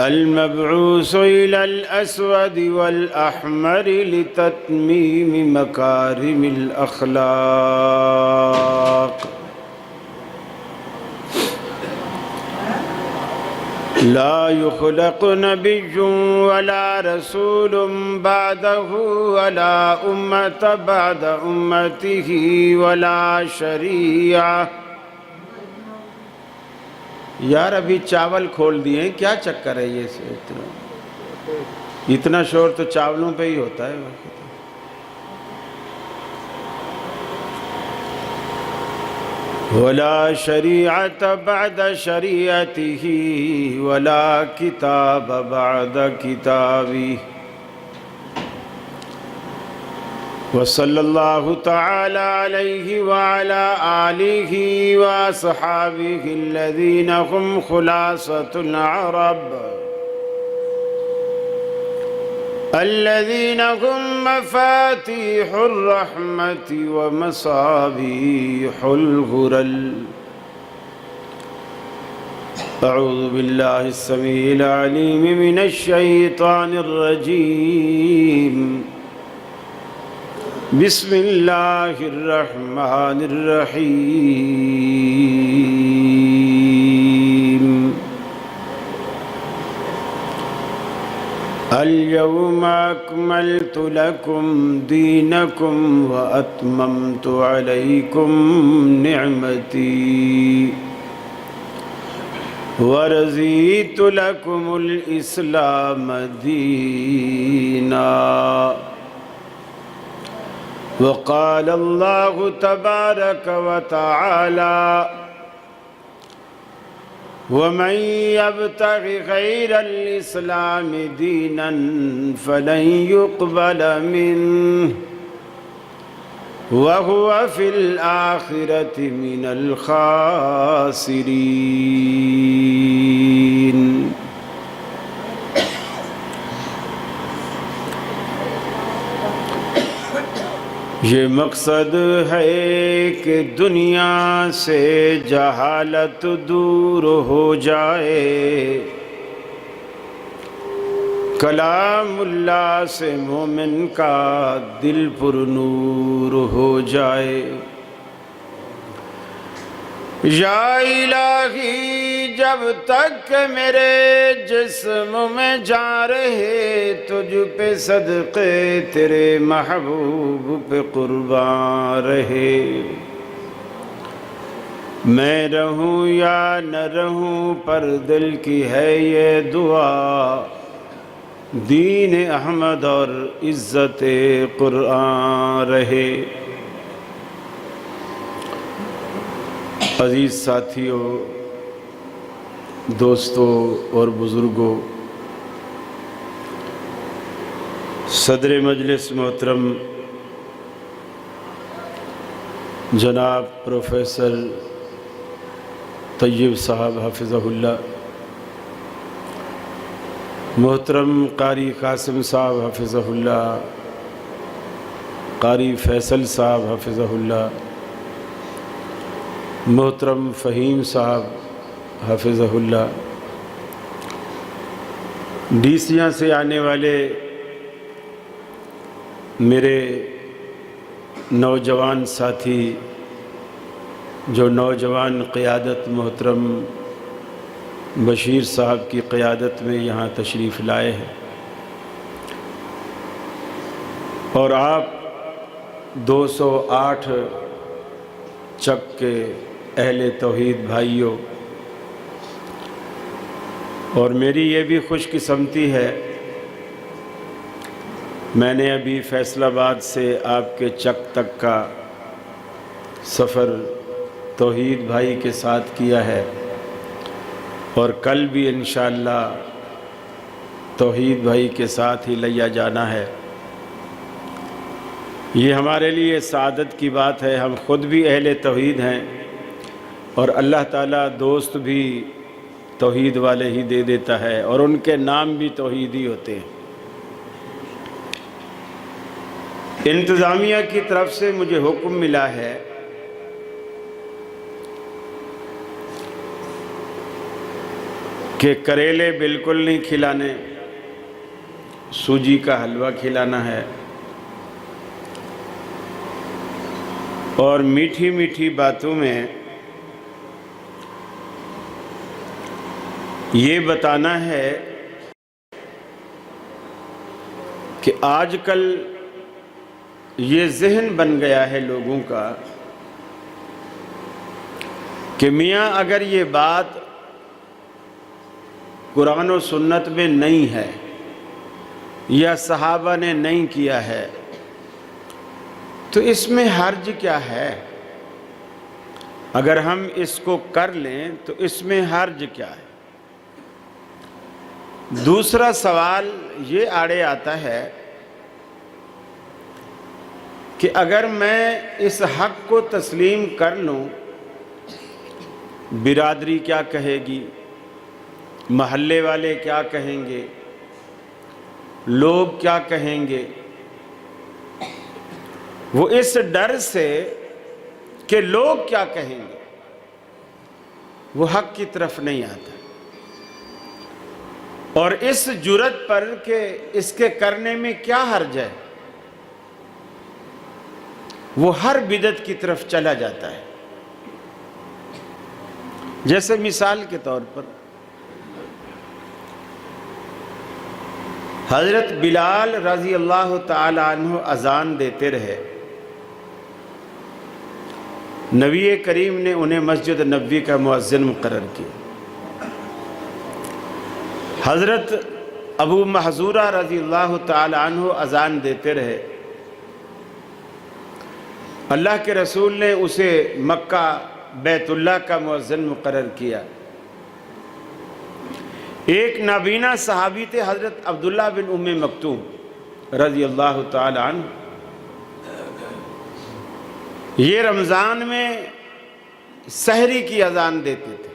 المبعوث إلى الأسود والأحمر لتتميم مكارم الأخلاق لا يخلق نبي ولا رسول بعده ولا أمة بعد أمته ولا شريعة. یار ابھی چاول کھول دیے ہیں، کیا چکر ہے یہ سے اتنا شور تو چاولوں پہ ہی ہوتا ہے. ولا شریعت بعد شریعته ولا کتاب بعد کتابی. وصلی اللہ تعالی علیہ وعلی آلہ واصحابہ الذین هم خلاصۃ العرب الذین هم مفاتیح الرحمت ومصابیح الغرل. اعوذ باللہ السمیع العلیم من الشیطان الرجیم. بسم اللہ الرحمن الرحیم. اليوم اکملت لکم دینکم واتممت علیکم نعمتی ورضیت لکم الاسلام دینا. وقال اللہ تبارک وتعالی ومن يبتغ غير الإسلام دينا فلن يقبل منه وهو في الآخرة من الخاسرين. یہ مقصد ہے کہ دنیا سے جہالت دور ہو جائے، کلام اللہ سے مومن کا دل پر نور ہو جائے. یا الہی جب تک میرے جسم میں جان رہے تجھ پہ صدقے تیرے محبوب پہ قربان رہے. میں رہوں یا نہ رہوں پر دل کی ہے یہ دعا، دین احمد اور عزت قرآن رہے. عزیز ساتھیوں، دوستوں اور بزرگوں، صدر مجلس محترم جناب پروفیسر طیب صاحب حفظہ اللہ، محترم قاری قاسم صاحب حفظہ اللہ، قاری فیصل صاحب حفظہ اللہ، محترم فہیم صاحب حفظہ اللہ، ڈیسیاں سے آنے والے میرے نوجوان ساتھی، جو نوجوان قیادت محترم بشیر صاحب کی قیادت میں یہاں تشریف لائے ہیں، اور آپ 208 چک کے اہل توحید بھائیوں، اور میری یہ بھی خوش قسمتی ہے، میں نے ابھی فیصل آباد سے آپ کے چک تک کا سفر توحید بھائی کے ساتھ کیا ہے، اور کل بھی انشاءاللہ توحید بھائی کے ساتھ ہی لیا جانا ہے. یہ ہمارے لیے سعادت کی بات ہے. ہم خود بھی اہل توحید ہیں، اور اللہ تعالیٰ دوست بھی توحید والے ہی دے دیتا ہے، اور ان کے نام بھی توحیدی ہوتے ہیں. انتظامیہ کی طرف سے مجھے حکم ملا ہے کہ کریلے بالکل نہیں کھلانے، سوجی کا حلوہ کھلانا ہے، اور میٹھی میٹھی باتوں میں یہ بتانا ہے کہ آج کل یہ ذہن بن گیا ہے لوگوں کا کہ میاں اگر یہ بات قرآن و سنت میں نہیں ہے یا صحابہ نے نہیں کیا ہے تو اس میں حرج کیا ہے؟ اگر ہم اس کو کر لیں تو اس میں حرج کیا ہے؟ دوسرا سوال یہ آڑے آتا ہے کہ اگر میں اس حق کو تسلیم کر لوں، برادری کیا کہے گی، محلے والے کیا کہیں گے، لوگ کیا کہیں گے؟ وہ اس ڈر سے کہ لوگ کیا کہیں گے وہ حق کی طرف نہیں آتا، اور اس جرت پر کہ اس کے کرنے میں کیا حرج ہے وہ ہر بدعت کی طرف چلا جاتا ہے۔ جیسے مثال کے طور پر حضرت بلال رضی اللہ تعالی عنہ اذان دیتے رہے، نبی کریم نے انہیں مسجد نبوی کا مؤذن مقرر کیا۔ حضرت ابو محذورہ رضی اللہ تعالی عنہ اذان دیتے رہے، اللہ کے رسول نے اسے مکہ بیت اللہ کا مؤذن مقرر کیا۔ ایک نابینا صحابی تھے حضرت عبداللہ بن ام مکتوم رضی اللہ تعالی عنہ، یہ رمضان میں سحری کی اذان دیتے تھے۔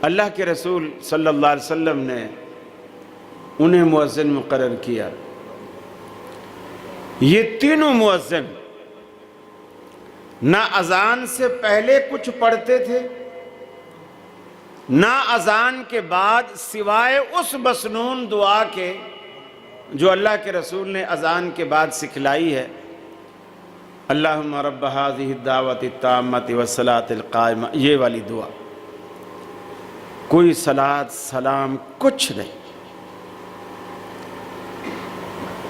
اللہ کے رسول صلی اللہ علیہ وسلم نے انہیں مؤذن مقرر کیا۔ یہ تینوں مؤذن نہ اذان سے پہلے کچھ پڑھتے تھے نہ اذان کے بعد، سوائے اس مسنون دعا کے جو اللہ کے رسول نے اذان کے بعد سکھلائی ہے، اللہم رب هذه الدعوة التامة والصلاة القائمة، یہ والی دعا۔ کوئی صلاۃ سلام کچھ نہیں۔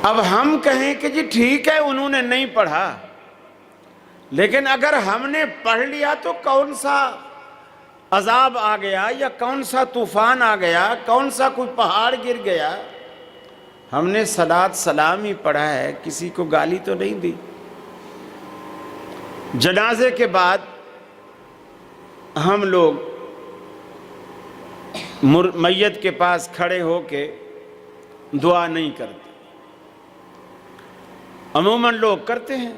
اب ہم کہیں کہ جی ٹھیک ہے انہوں نے نہیں پڑھا، لیکن اگر ہم نے پڑھ لیا تو کون سا عذاب آ گیا یا کون سا طوفان آ گیا، کون سا کوئی پہاڑ گر گیا؟ ہم نے صلاۃ سلام ہی پڑھا ہے، کسی کو گالی تو نہیں دی۔ جنازے کے بعد ہم لوگ میت کے پاس کھڑے ہو کے دعا نہیں کرتے، عموماً لوگ کرتے ہیں،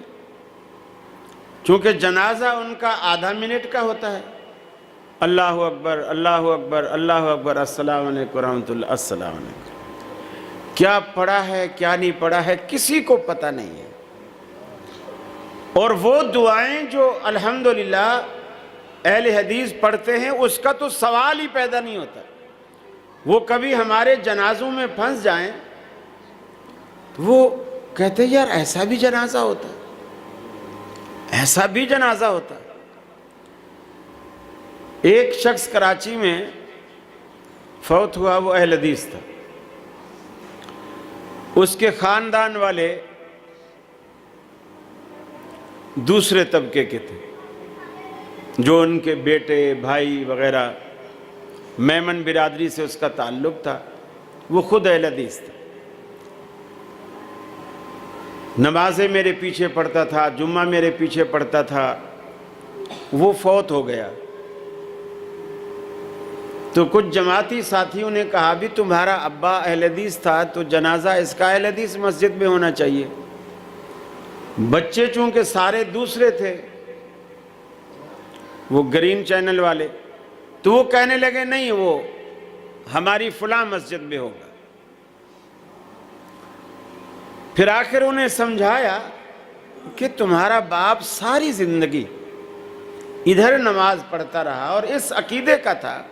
چونکہ جنازہ ان کا آدھا منٹ کا ہوتا ہے۔ اللہ اکبر اللہ اکبر اللہ اکبر، السلام علیکم ورحمۃ اللہ، السلام علیکم۔ کیا پڑھا ہے کیا نہیں پڑھا ہے کسی کو پتہ نہیں ہے۔ اور وہ دعائیں جو الحمدللہ اہل حدیث پڑھتے ہیں اس کا تو سوال ہی پیدا نہیں ہوتا۔ وہ کبھی ہمارے جنازوں میں پھنس جائیں تو وہ کہتے ہیں یار ایسا بھی جنازہ ہوتا، ایسا بھی جنازہ ہوتا۔ ایک شخص کراچی میں فوت ہوا، وہ اہل حدیث تھا، اس کے خاندان والے دوسرے طبقے کے تھے، جو ان کے بیٹے بھائی وغیرہ، میمن برادری سے اس کا تعلق تھا، وہ خود اہل حدیث تھا۔ نمازیں میرے پیچھے پڑھتا تھا، جمعہ میرے پیچھے پڑھتا تھا، وہ فوت ہو گیا۔ تو کچھ جماعتی ساتھیوں نے کہا بھی تمہارا ابا اہل حدیث تھا تو جنازہ اس کا اہل حدیث مسجد میں ہونا چاہیے۔ بچے چونکہ سارے دوسرے تھے، وہ گرین چینل والے، تو وہ کہنے لگے نہیں وہ ہماری فلاں مسجد میں ہوگا۔ پھر آخر انہیں سمجھایا کہ تمہارا باپ ساری زندگی ادھر نماز پڑھتا رہا اور اس عقیدے کا تھا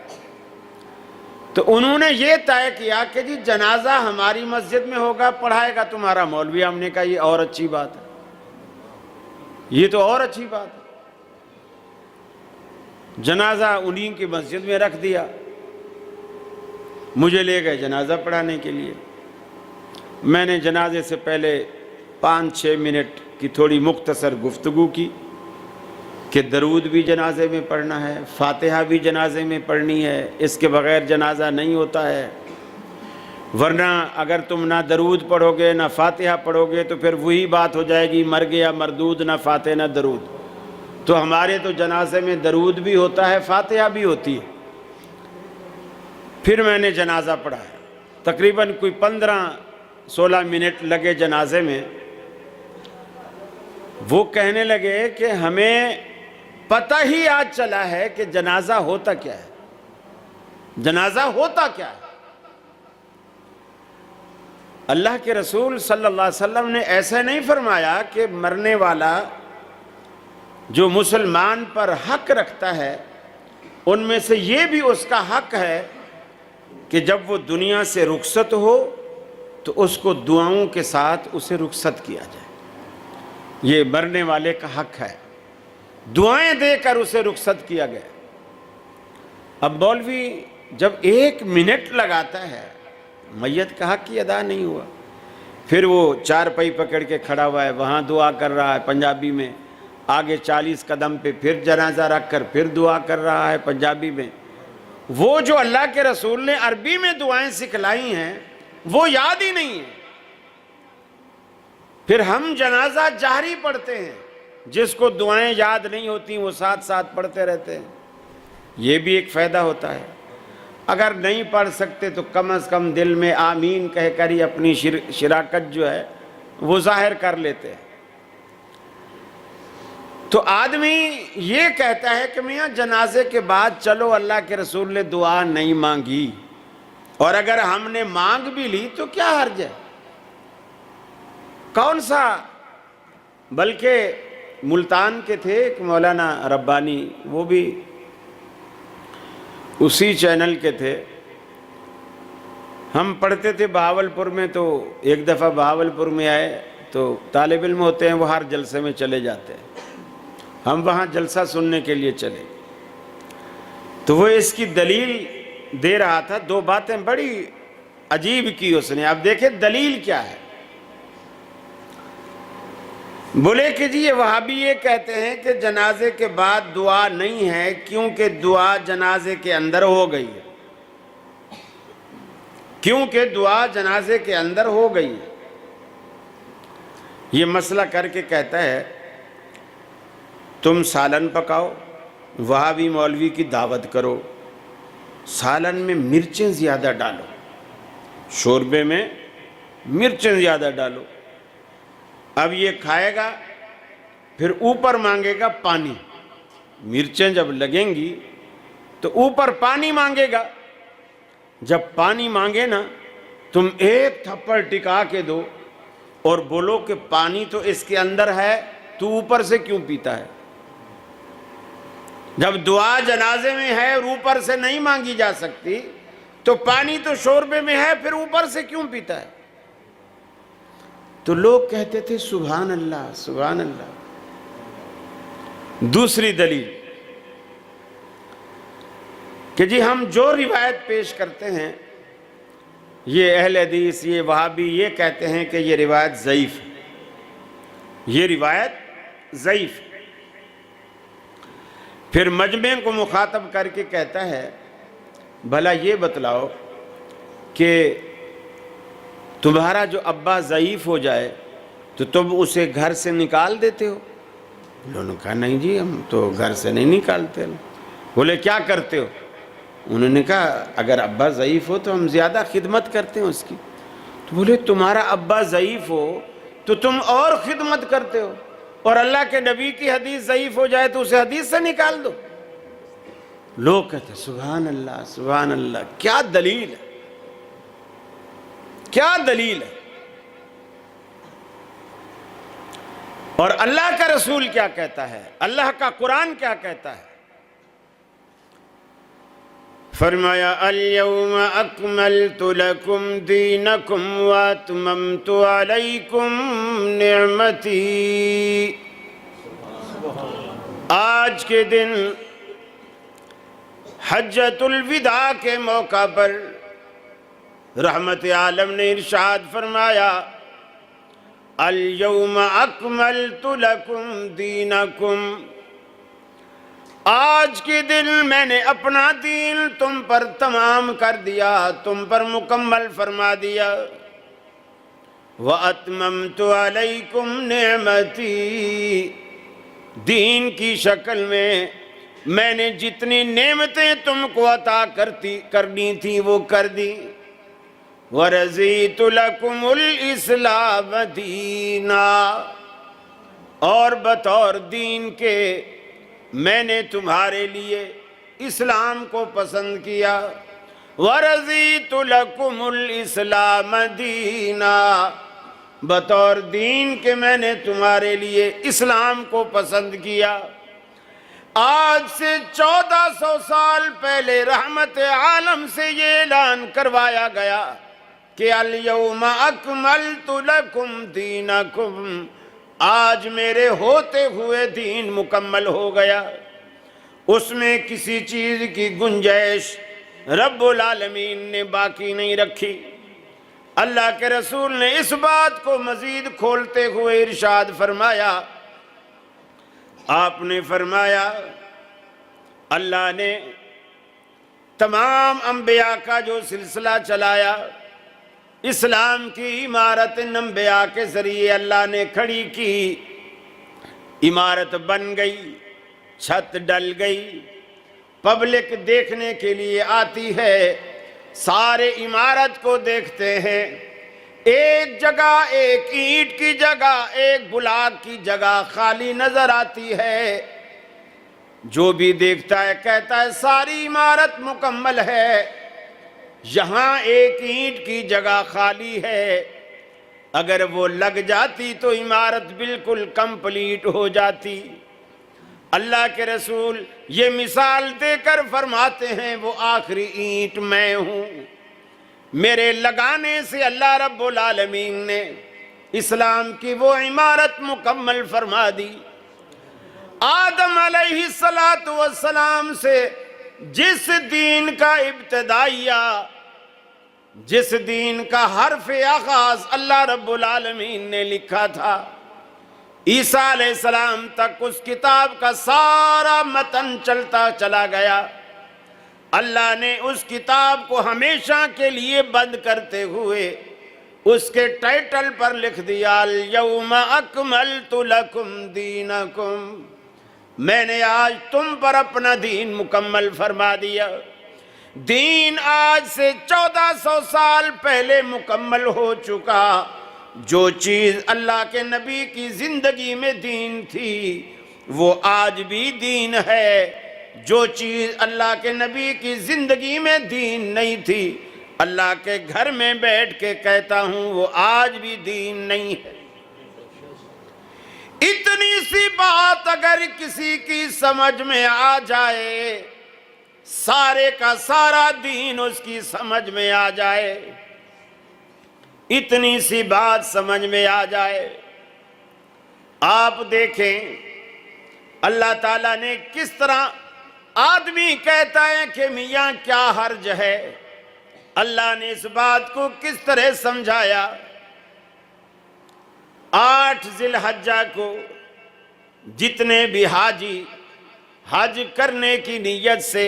تو انہوں نے یہ طے کیا کہ جی جنازہ ہماری مسجد میں ہوگا، پڑھائے گا تمہارا مولوی۔ ہم نے کہا یہ اور اچھی بات ہے، یہ تو اور اچھی بات ہے۔ جنازہ انہی کی مسجد میں رکھ دیا، مجھے لے گئے جنازہ پڑھانے کے لیے۔ میں نے جنازے سے پہلے 5-6 منٹ کی تھوڑی مختصر گفتگو کی کہ درود بھی جنازے میں پڑھنا ہے، فاتحہ بھی جنازے میں پڑھنی ہے، اس کے بغیر جنازہ نہیں ہوتا ہے، ورنہ اگر تم نہ درود پڑھو گے نہ فاتحہ پڑھو گے تو پھر وہی بات ہو جائے گی مر گیا مردود، نہ فاتحہ نہ درود۔ تو ہمارے تو جنازے میں درود بھی ہوتا ہے، فاتحہ بھی ہوتی ہے۔ پھر میں نے جنازہ پڑھایا، تقریباً کوئی 15-16 منٹ لگے جنازے میں۔ وہ کہنے لگے کہ ہمیں پتہ ہی آج چلا ہے کہ جنازہ ہوتا کیا ہے، جنازہ ہوتا کیا ہے۔ اللہ کے رسول صلی اللہ علیہ وسلم نے ایسا نہیں فرمایا کہ مرنے والا جو مسلمان پر حق رکھتا ہے ان میں سے یہ بھی اس کا حق ہے کہ جب وہ دنیا سے رخصت ہو تو اس کو دعاؤں کے ساتھ اسے رخصت کیا جائے۔ یہ مرنے والے کا حق ہے، دعائیں دے کر اسے رخصت کیا گیا۔ اب مولوی جب 1 منٹ لگاتا ہے، میت کا حق کی ادا نہیں ہوا۔ پھر وہ 4 پائی پکڑ کے کھڑا ہوا ہے، وہاں دعا کر رہا ہے پنجابی میں، آگے 40 قدم پہ پھر جنازہ رکھ کر پھر دعا کر رہا ہے پنجابی میں۔ وہ جو اللہ کے رسول نے عربی میں دعائیں سکھلائی ہیں وہ یاد ہی نہیں ہے۔ پھر ہم جنازہ جہری پڑھتے ہیں، جس کو دعائیں یاد نہیں ہوتی وہ ساتھ ساتھ پڑھتے رہتے ہیں۔ یہ بھی ایک فائدہ ہوتا ہے۔ اگر نہیں پڑھ سکتے تو کم از کم دل میں آمین کہہ کر ہی اپنی شراکت جو ہے وہ ظاہر کر لیتے ہیں۔ تو آدمی یہ کہتا ہے کہ میاں جنازے کے بعد چلو اللہ کے رسول نے دعا نہیں مانگی، اور اگر ہم نے مانگ بھی لی تو کیا حرج ہے، کون سا۔ بلکہ ملتان کے تھے ایک مولانا ربانی، وہ بھی اسی چینل کے تھے۔ ہم پڑھتے تھے بہاولپور میں، تو ایک دفعہ بہاولپور میں آئے تو طالب علم ہوتے ہیں وہ ہر جلسے میں چلے جاتے ہیں، ہم وہاں جلسہ سننے کے لیے چلے۔ تو وہ اس کی دلیل دے رہا تھا، 2 باتیں بڑی عجیب کی اس نے۔ اب دیکھیں دلیل کیا ہے۔ بولے کہ جی یہ وہابی یہ کہتے ہیں کہ جنازے کے بعد دعا نہیں ہے کیونکہ دعا جنازے کے اندر ہو گئی ہے، کیونکہ دعا جنازے کے اندر ہو گئی ہے۔ یہ مسئلہ کر کے کہتا ہے تم سالن پکاؤ، وہابی مولوی کی دعوت کرو، سالن میں مرچیں زیادہ ڈالو، شوربے میں مرچیں زیادہ ڈالو۔ اب یہ کھائے گا، پھر اوپر مانگے گا پانی، مرچیں جب لگیں گی تو اوپر پانی مانگے گا۔ جب پانی مانگے نا تم ایک تھپڑ ٹکا کے دو اور بولو کہ پانی تو اس کے اندر ہے، تو اوپر سے کیوں پیتا ہے؟ جب دعا جنازے میں ہے اور اوپر سے نہیں مانگی جا سکتی تو پانی تو شوربے میں ہے، پھر اوپر سے کیوں پیتا ہے؟ تو لوگ کہتے تھے سبحان اللہ سبحان اللہ۔ دوسری دلیل کہ جی ہم جو روایت پیش کرتے ہیں، یہ اہل حدیث، یہ وہابی یہ کہتے ہیں کہ یہ روایت ضعیف ہے، یہ روایت ضعیف ہے۔ پھر مجمع کو مخاطب کر کے کہتا ہے بھلا یہ بتلاؤ کہ تمہارا جو ابا ضعیف ہو جائے تو تم اسے گھر سے نکال دیتے ہو؟ انہوں نے کہا نہیں جی ہم تو گھر سے نہیں نکالتے۔ بولے کیا کرتے ہو؟ انہوں نے کہا اگر ابا ضعیف ہو تو ہم زیادہ خدمت کرتے ہیں اس کی۔ تو بولے تمہارا ابا ضعیف ہو تو تم اور خدمت کرتے ہو، اور اللہ کے نبی کی حدیث ضعیف ہو جائے تو اسے حدیث سے نکال دو۔ لوگ کہتے ہیں سبحان اللہ سبحان اللہ، کیا دلیل ہے، کیا دلیل ہے۔ اور اللہ کا رسول کیا کہتا ہے، اللہ کا قرآن کیا کہتا ہے؟ فرمایا الیوم اکملت لکم دینکم واتممت علیکم نعمتی، آج کے دن حجۃ الوداع کے موقع پر رحمت عالم نے ارشاد فرمایا الیوم اکملت لکم دینکم، آج کے دن میں نے اپنا دین تم پر تمام کر دیا، تم پر مکمل فرما دیا۔ وَأَتْمَمْتُ عَلَيْكُمْ نِعْمَتِي، دین کی شکل میں نے جتنی نعمتیں تم کو عطا کرنی تھی وہ کر دی۔ وَرَضِيتُ لَكُمُ الْإِسْلَامَ دِينًا، اور بطور دین کے میں نے تمہارے لیے اسلام کو پسند کیا۔ وَرَضِيتُ لَكُمُ الْإِسْلَامَ دِينًا، بطور دین کے میں نے تمہارے لیے اسلام کو پسند کیا۔ آج سے 1400 سال پہلے رحمت عالم سے یہ اعلان کروایا گیا کہ الیوم اکملت لکم دینکم، آج میرے ہوتے ہوئے دین مکمل ہو گیا، اس میں کسی چیز کی گنجائش رب العالمین نے باقی نہیں رکھی۔ اللہ کے رسول نے اس بات کو مزید کھولتے ہوئے ارشاد فرمایا، آپ نے فرمایا اللہ نے تمام انبیاء کا جو سلسلہ چلایا، اسلام کی عمارت انبیاء کے ذریعے اللہ نے کھڑی کی، عمارت بن گئی، چھت ڈل گئی، پبلک دیکھنے کے لیے آتی ہے، سارے عمارت کو دیکھتے ہیں، ایک جگہ ایک اینٹ کی جگہ ایک بلاک کی جگہ خالی نظر آتی ہے، جو بھی دیکھتا ہے کہتا ہے ساری عمارت مکمل ہے، یہاں ایک اینٹ کی جگہ خالی ہے، اگر وہ لگ جاتی تو عمارت بالکل کمپلیٹ ہو جاتی۔ اللہ کے رسول یہ مثال دے کر فرماتے ہیں وہ آخری اینٹ میں ہوں، میرے لگانے سے اللہ رب العالمین نے اسلام کی وہ عمارت مکمل فرما دی۔ آدم علیہ السلام سے جس دین کا ابتدائیہ، جس دین کا حرف آغاز اللہ رب العالمین نے لکھا تھا، عیسیٰ علیہ السلام تک اس کتاب کا سارا متن چلتا چلا گیا۔ اللہ نے اس کتاب کو ہمیشہ کے لیے بند کرتے ہوئے اس کے ٹائٹل پر لکھ دیا الیوم اکملت لکم دینکم، میں نے آج تم پر اپنا دین مکمل فرما دیا۔ دین آج سے 1400 سال پہلے مکمل ہو چکا، جو چیز اللہ کے نبی کی زندگی میں دین تھی وہ آج بھی دین ہے، جو چیز اللہ کے نبی کی زندگی میں دین نہیں تھی اللہ کے گھر میں بیٹھ کے کہتا ہوں وہ آج بھی دین نہیں ہے۔ اتنی سی بات اگر کسی کی سمجھ میں آ جائے، سارے کا سارا دین اس کی سمجھ میں آ جائے، اتنی سی بات سمجھ میں آ جائے، آپ دیکھیں اللہ تعالیٰ نے کس طرح، آدمی کہتا ہے کہ میاں کیا حرج ہے، اللہ نے اس بات کو کس طرح سمجھایا۔ 8 ذی الحجہ کو جتنے بھی حاجی حج کرنے کی نیت سے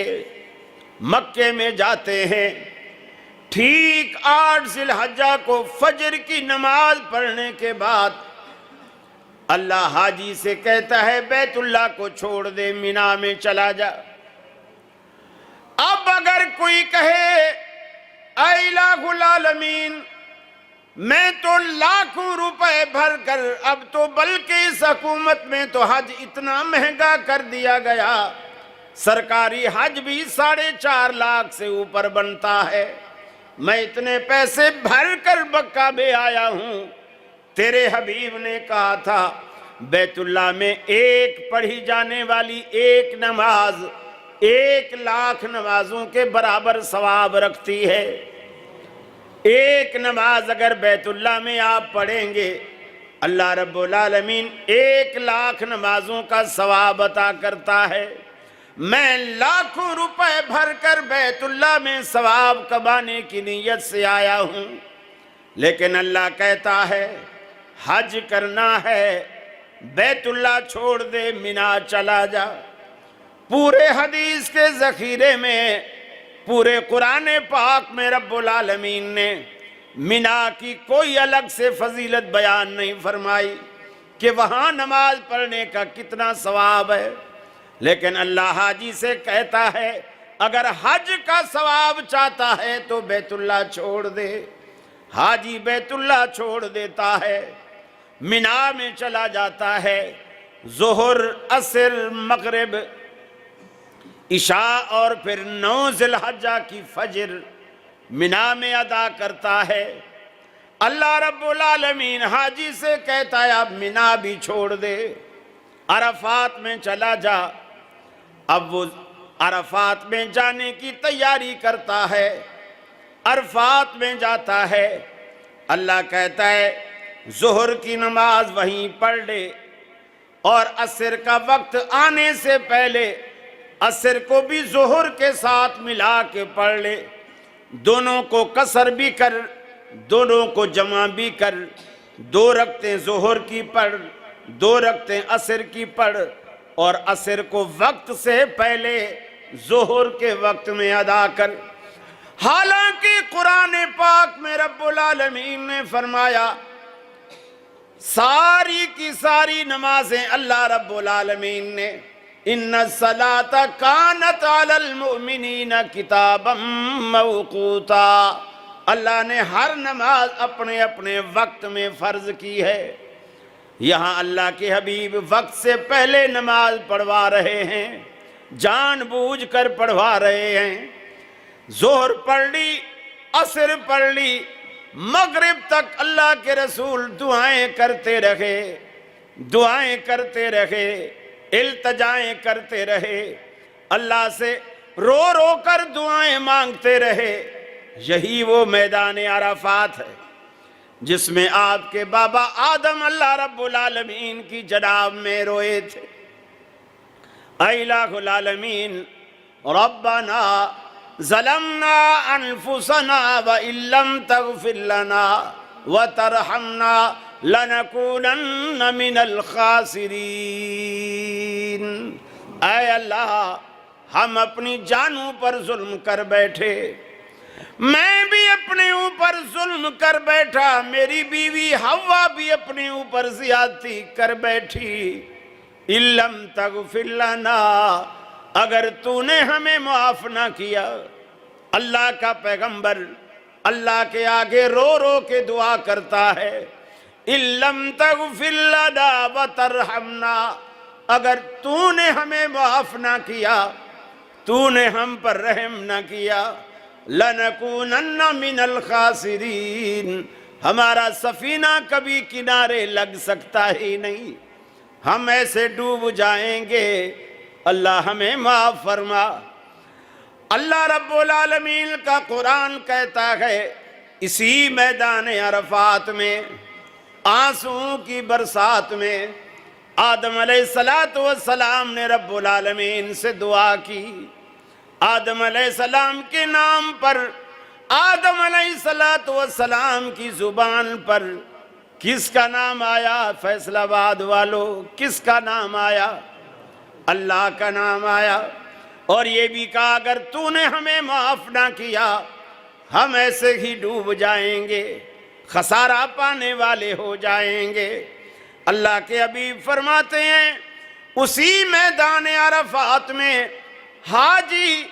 مکے میں جاتے ہیں، ٹھیک 8 ذی الحجہ کو فجر کی نماز پڑھنے کے بعد اللہ حاجی سے کہتا ہے بیت اللہ کو چھوڑ دے، مینا میں چلا جا۔ اب اگر کوئی کہے اے الہ العالمین میں تو لاکھوں روپے بھر کر، اب تو بلکہ اس حکومت میں تو حج اتنا مہنگا کر دیا گیا، سرکاری حج بھی 4.5 لاکھ سے اوپر بنتا ہے، میں اتنے پیسے بھر کر مکہ میں آیا ہوں، تیرے حبیب نے کہا تھا بیت اللہ میں ایک پڑھی جانے والی ایک نماز 1,00,000 نمازوں کے برابر ثواب رکھتی ہے۔ ایک نماز اگر بیت اللہ میں آپ پڑھیں گے، اللہ رب العالمین 1,00,000 نمازوں کا ثواب عطا کرتا ہے۔ میں لاکھوں روپے بھر کر بیت اللہ میں ثواب کمانے کی نیت سے آیا ہوں، لیکن اللہ کہتا ہے حج کرنا ہے، بیت اللہ چھوڑ دے، مینا چلا جا۔ پورے حدیث کے ذخیرے میں، پورے قرآن پاک میں رب العالمین نے مینا کی کوئی الگ سے فضیلت بیان نہیں فرمائی کہ وہاں نماز پڑھنے کا کتنا ثواب ہے، لیکن اللہ حاجی سے کہتا ہے اگر حج کا ثواب چاہتا ہے تو بیت اللہ چھوڑ دے۔ حاجی بیت اللہ چھوڑ دیتا ہے، مینا میں چلا جاتا ہے، ظہر، عصر، مغرب، عشاء اور پھر 9 ذی الحجہ کی فجر مینا میں ادا کرتا ہے۔ اللہ رب العالمین حاجی سے کہتا ہے اب مینا بھی چھوڑ دے، عرفات میں چلا جا۔ اب وہ عرفات میں جانے کی تیاری کرتا ہے، عرفات میں جاتا ہے۔ اللہ کہتا ہے ظہر کی نماز وہیں پڑھ لے، اور عصر کا وقت آنے سے پہلے عصر کو بھی ظہر کے ساتھ ملا کے پڑھ لے، دونوں کو قصر بھی کر، دونوں کو جمع بھی کر، 2 رکعتیں ظہر کی پڑھ، 2 رکعتیں عصر کی پڑھ، اور عصر کو وقت سے پہلے ظہر کے وقت میں ادا کر۔ حالانکہ قرآن پاک میں رب العالمین نے فرمایا ساری کی ساری نمازیں اللہ رب العالمین نے ان الصلاۃ کانت علی المؤمنین کتابا موقوتا، اللہ نے ہر نماز اپنے اپنے وقت میں فرض کی ہے۔ یہاں اللہ کے حبیب وقت سے پہلے نماز پڑھوا رہے ہیں، جان بوجھ کر پڑھوا رہے ہیں۔ ظہر پڑھ لی، عصر پڑھ لی، مغرب تک اللہ کے رسول دعائیں کرتے رہے، دعائیں کرتے رہے، التجائیں کرتے رہے، اللہ سے رو رو کر دعائیں مانگتے رہے۔ یہی وہ میدان عرفات ہے جس میں آپ کے بابا آدم اللہ رب العالمین کی جناب میں روئے تھے۔ اے الہ العالمین ربنا ظلمنا انفسنا وان لم تغفر لنا وترحمنا لنکونن من الخاسرین۔ اے اللہ ہم اپنی جانوں پر ظلم کر بیٹھے، میں بھی اپنے اوپر ظلم کر بیٹھا، میری بیوی حوا بھی اپنے اوپر زیادتی کر بیٹھی۔ ان لم تغفر لنا، اگر تو نے ہمیں معاف نہ کیا۔ اللہ کا پیغمبر اللہ کے آگے رو رو کے دعا کرتا ہے ان لم تغفر لنا وترحمنا، اگر تو نے ہمیں معاف نہ کیا، تو نے ہم پر رحم نہ کیا، لنکونن من الخاسرین، ہمارا سفینہ کبھی کنارے لگ سکتا ہی نہیں، ہم ایسے ڈوب جائیں گے، اللہ ہمیں معاف فرما۔ اللہ رب العالمین کا قرآن کہتا ہے اسی میدان عرفات میں آنسوؤں کی برسات میں آدم علیہ السلام نے رب العالمین سے دعا کی۔ آدم علیہ السلام کے نام پر، آدم علیہ السلام کی زبان پر کس کا نام آیا؟ فیصل آباد والو، کس کا نام آیا؟ اللہ کا نام آیا، اور یہ بھی کہا اگر تو نے ہمیں معاف نہ کیا ہم ایسے ہی ڈوب جائیں گے، خسارہ پانے والے ہو جائیں گے۔ اللہ کے حبیب فرماتے ہیں اسی میدان عرفات میں حاجی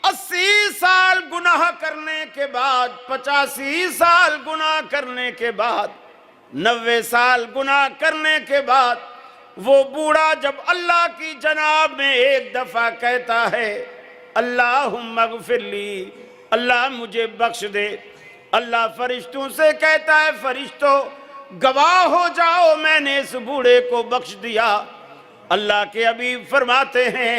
80 سال گناہ کرنے کے بعد، 85 سال گناہ کرنے کے بعد، 90 سال گناہ کرنے کے بعد، وہ بوڑھا جب اللہ کی جناب میں ایک دفعہ کہتا ہے اللہم اغفر لی، اللہ مجھے بخش دے، اللہ فرشتوں سے کہتا ہے فرشتوں گواہ ہو جاؤ میں نے اس بوڑھے کو بخش دیا۔ اللہ کے حبیب فرماتے ہیں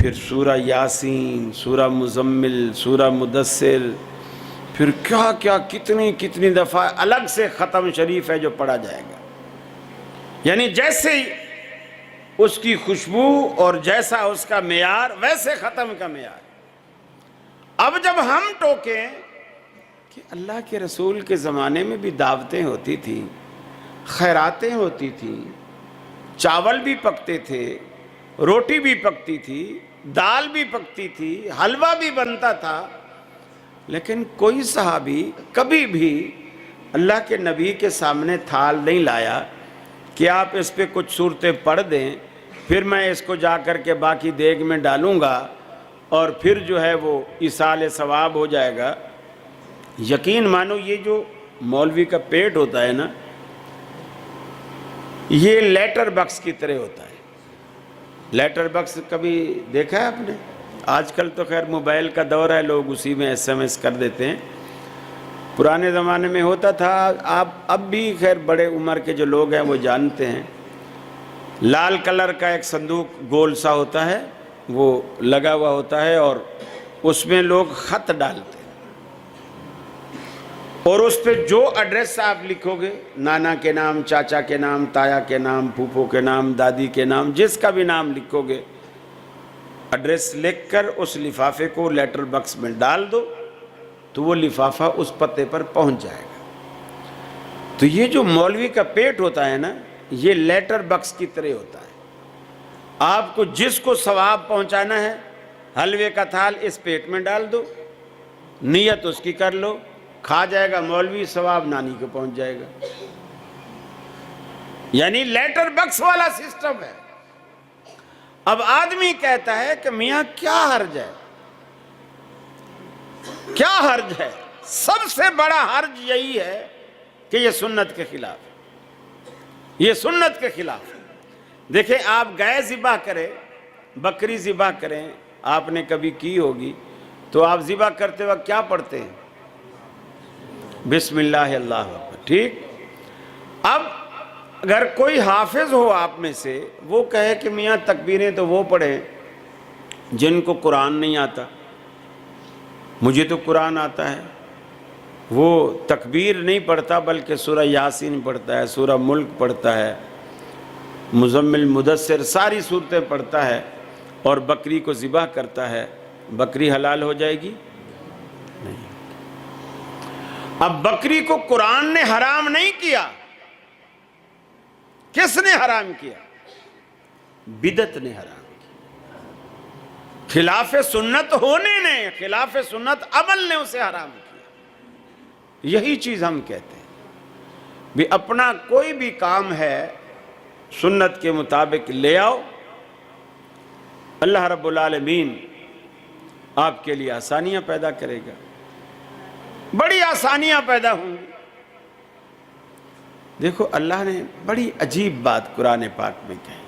پھر سورہ یاسین، سورہ مزمل، سورہ مدثر، پھر کیا کیا کتنی دفعہ الگ سے ختم شریف ہے جو پڑھا جائے گا. یعنی جیسے ہی اس کی خوشبو اور جیسا اس کا معیار ویسے ختم کا معیار. اب جب ہم ٹوکیں کہ اللہ کے رسول کے زمانے میں بھی دعوتیں ہوتی تھیں، خیراتیں ہوتی تھیں، چاول بھی پکتے تھے، روٹی بھی پکتی تھی، دال بھی پکتی تھی، حلوہ بھی بنتا تھا، لیکن کوئی صحابی کبھی بھی اللہ کے نبی کے سامنے تھال نہیں لایا کہ آپ اس پہ کچھ صورتیں پڑھ دیں، پھر میں اس کو جا کر کے باقی دیگ میں ڈالوں گا اور پھر جو ہے وہ ایصال ثواب ہو جائے گا. یقین مانو یہ جو مولوی کا پیٹ ہوتا ہے نا، یہ لیٹر باکس کی طرح ہوتا ہے. لیٹر باکس کبھی دیکھا ہے آپ نے؟ آج کل تو خیر موبائل کا دور ہے، لوگ اسی میں SMS کر دیتے ہیں. پرانے زمانے میں ہوتا تھا، آپ اب بھی خیر بڑے عمر کے جو لوگ ہیں وہ جانتے ہیں، لال کلر کا ایک صندوق گول سا ہوتا ہے، وہ لگا ہوا ہوتا ہے اور اس میں لوگ خط ڈالتے ہیں، اور اس پہ جو ایڈریس آپ لکھو گے، نانا کے نام، چاچا کے نام، تایا کے نام، پھوپھو کے نام، دادی کے نام، جس کا بھی نام لکھو گے، ایڈریس لکھ کر اس لفافے کو لیٹر باکس میں ڈال دو تو وہ لفافہ اس پتے پر پہنچ جائے گا. تو یہ جو مولوی کا پیٹ ہوتا ہے نا، یہ لیٹر باکس کی طرح ہوتا ہے. آپ کو جس کو ثواب پہنچانا ہے، حلوے کا تھال اس پیٹ میں ڈال دو، نیت اس کی کر لو، کھا جائے گا مولوی، ثواب نانی کو پہنچ جائے گا. یعنی لیٹر باکس والا سسٹم ہے. اب آدمی کہتا ہے کہ میاں کیا حرج ہے، کیا حرج ہے؟ سب سے بڑا حرج یہی ہے کہ یہ سنت کے خلاف ہے، یہ سنت کے خلاف ہے. دیکھیں، آپ گائے ذبح کریں، بکری ذبح کریں، آپ نے کبھی کی ہوگی، تو آپ ذبح کرتے وقت کیا پڑھتے ہیں؟ بسم اللہ اللہ اکبر. ٹھیک. اب اگر کوئی حافظ ہو آپ میں سے، وہ کہے کہ میاں تکبیریں تو وہ پڑھیں جن کو قرآن نہیں آتا، مجھے تو قرآن آتا ہے. وہ تکبیر نہیں پڑھتا بلکہ سورہ یاسین پڑھتا ہے، سورہ ملک پڑھتا ہے، مزمل، مدثر، ساری صورتیں پڑھتا ہے اور بکری کو ذبح کرتا ہے. بکری حلال ہو جائے گی؟ نہیں. اب بکری کو قرآن نے حرام نہیں کیا، کس نے حرام کیا؟ بدعت نے حرام کیا. خلاف سنت ہونے نے، خلاف سنت عمل نے اسے حرام کیا. یہی چیز ہم کہتے ہیں بھی اپنا کوئی بھی کام ہے سنت کے مطابق لے آؤ، اللہ رب العالمین آپ کے لیے آسانیاں پیدا کرے گا، بڑی آسانیاں پیدا ہوں گی. دیکھو اللہ نے بڑی عجیب بات قرآن پاک میں کہی،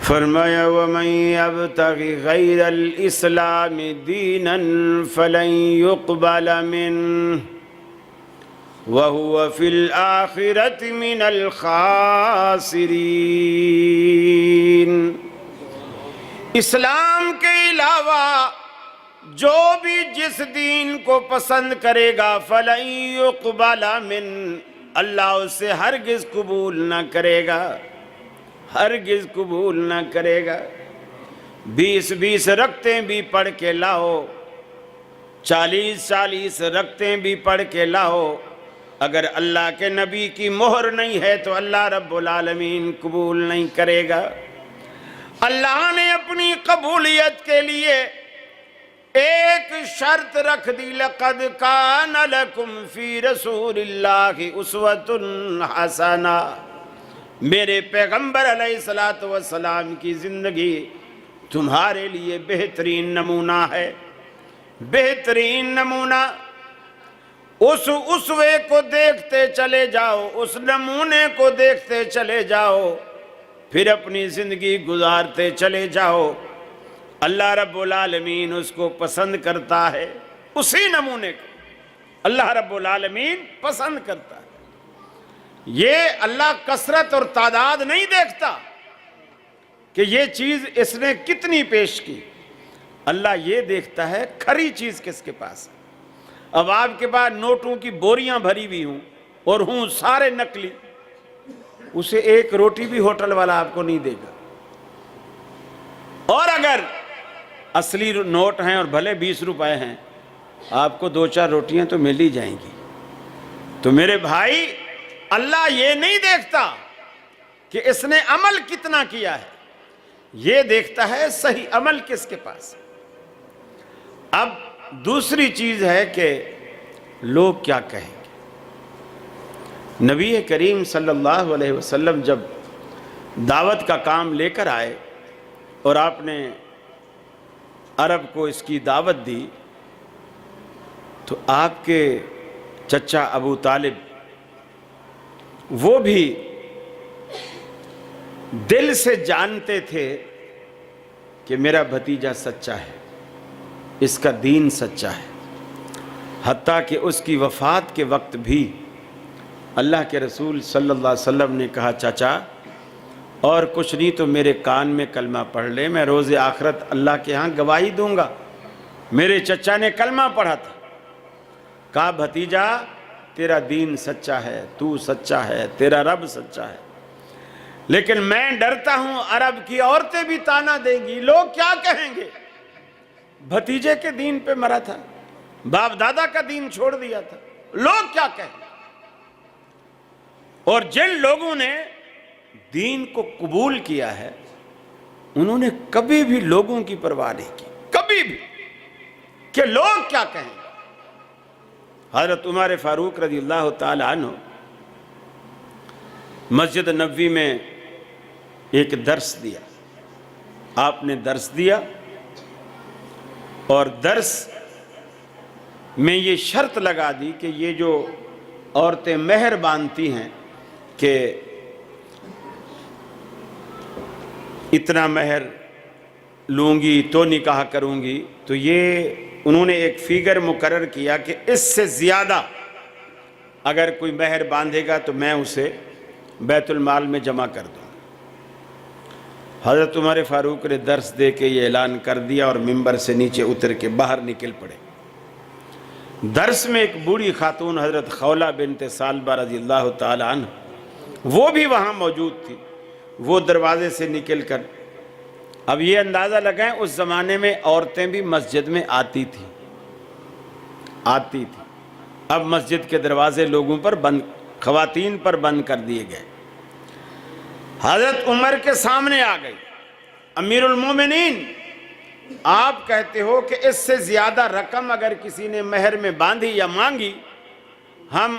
فرمایا وَمَن يَبْتَغِ غَيْرَ الْإِسْلَامِ دِينًا فَلَن يُقْبَلَ مِنْهُ وَهُوَ فِي الْآخِرَةِ مِنَ الْخَاسِرِينَ. اسلام کے علاوہ جو بھی جس دین کو پسند کرے گا، فَلَن يُقْبَلَ مِنْهُ، اللہ اسے ہرگز قبول نہ کرے گا، ہرگز قبول نہ کرے گا. 20 رکعتیں بھی پڑھ کے لاؤ، 40 رکعتیں بھی پڑھ کے لاؤ، اگر اللہ کے نبی کی مہر نہیں ہے تو اللہ رب العالمین قبول نہیں کرے گا. اللہ نے اپنی قبولیت کے لیے ایک شرط رکھ دی، لَقَدْ كَانَ لَكُمْ فِي رَسُولِ اللَّهِ أُسْوَةٌ حَسَنَةٌ. میرے پیغمبر علیہ السلام کی زندگی تمہارے لیے بہترین نمونہ ہے، بہترین نمونہ. اس اسوے کو دیکھتے چلے جاؤ، اس نمونے کو دیکھتے چلے جاؤ، پھر اپنی زندگی گزارتے چلے جاؤ. اللہ رب العالمین اس کو پسند کرتا ہے، اسی نمونے کو اللہ رب العالمین پسند کرتا ہے. یہ اللہ کثرت اور تعداد نہیں دیکھتا کہ یہ چیز اس نے کتنی پیش کی، اللہ یہ دیکھتا ہے کھری چیز کس کے پاس ہے۔ اب آپ کے پاس نوٹوں کی بوریاں بھری ہوئی ہوں اور ہوں سارے نقلی، اسے ایک روٹی بھی ہوٹل والا آپ کو نہیں دے گا۔ اور اگر اصلی نوٹ ہیں اور بھلے 20 روپے ہیں، آپ کو 2-4 روٹیاں تو مل ہی جائیں گی۔ تو میرے بھائی، اللہ یہ نہیں دیکھتا کہ اس نے عمل کتنا کیا ہے، یہ دیکھتا ہے صحیح عمل کس کے پاس۔ اب دوسری چیز ہے کہ لوگ کیا کہیں گے۔ نبی کریم صلی اللہ علیہ وسلم جب دعوت کا کام لے کر آئے اور آپ نے عرب کو اس کی دعوت دی، تو آپ کے چچا ابو طالب وہ بھی دل سے جانتے تھے کہ میرا بھتیجا سچا ہے، اس کا دین سچا ہے، حتیٰ کہ اس کی وفات کے وقت بھی اللہ کے رسول صلی اللہ علیہ وسلم نے کہا چچا اور کچھ نہیں تو میرے کان میں کلمہ پڑھ لے، میں روز آخرت اللہ کے ہاں گواہی دوں گا۔ میرے چچا نے کلمہ پڑھا تھا، کہا بھتیجا تیرا دین سچا ہے، تو سچا ہے، تیرا رب سچا ہے، لیکن میں ڈرتا ہوں عرب کی عورتیں بھی تانا دیں گی، لوگ کیا کہیں گے؟ بھتیجے کے دین پہ مرا تھا، باپ دادا کا دین چھوڑ دیا تھا، لوگ کیا کہیں؟ اور جن لوگوں نے دین کو قبول کیا ہے انہوں نے کبھی بھی لوگوں کی پرواہ نہیں کی، کبھی بھی، کہ لوگ کیا کہیں۔ حضرت عمر فاروق رضی اللہ تعالی عنہ مسجد نبوی میں ایک درس دیا، آپ نے درس دیا اور درس میں یہ شرط لگا دی کہ یہ جو عورتیں مہر باندھتی ہیں کہ اتنا مہر لوں گی تو نکاح کروں گی، تو یہ انہوں نے ایک فیگر مقرر کیا کہ اس سے زیادہ اگر کوئی مہر باندھے گا تو میں اسے بیت المال میں جمع کر دوں۔ حضرت عمر فاروق نے درس دے کے یہ اعلان کر دیا اور ممبر سے نیچے اتر کے باہر نکل پڑے۔ درس میں ایک بوڑھی خاتون حضرت خولہ بنت ثعلبہ رضی اللہ تعالی عنہ وہ بھی وہاں موجود تھی، وہ دروازے سے نکل کر، اب یہ اندازہ لگائیں اس زمانے میں عورتیں بھی مسجد میں آتی تھی، اب مسجد کے دروازے لوگوں پر بند، خواتین پر بند کر دیے گئے۔ حضرت عمر کے سامنے آ گئی، امیر المومنین آپ کہتے ہو کہ اس سے زیادہ رقم اگر کسی نے مہر میں باندھی یا مانگی، ہم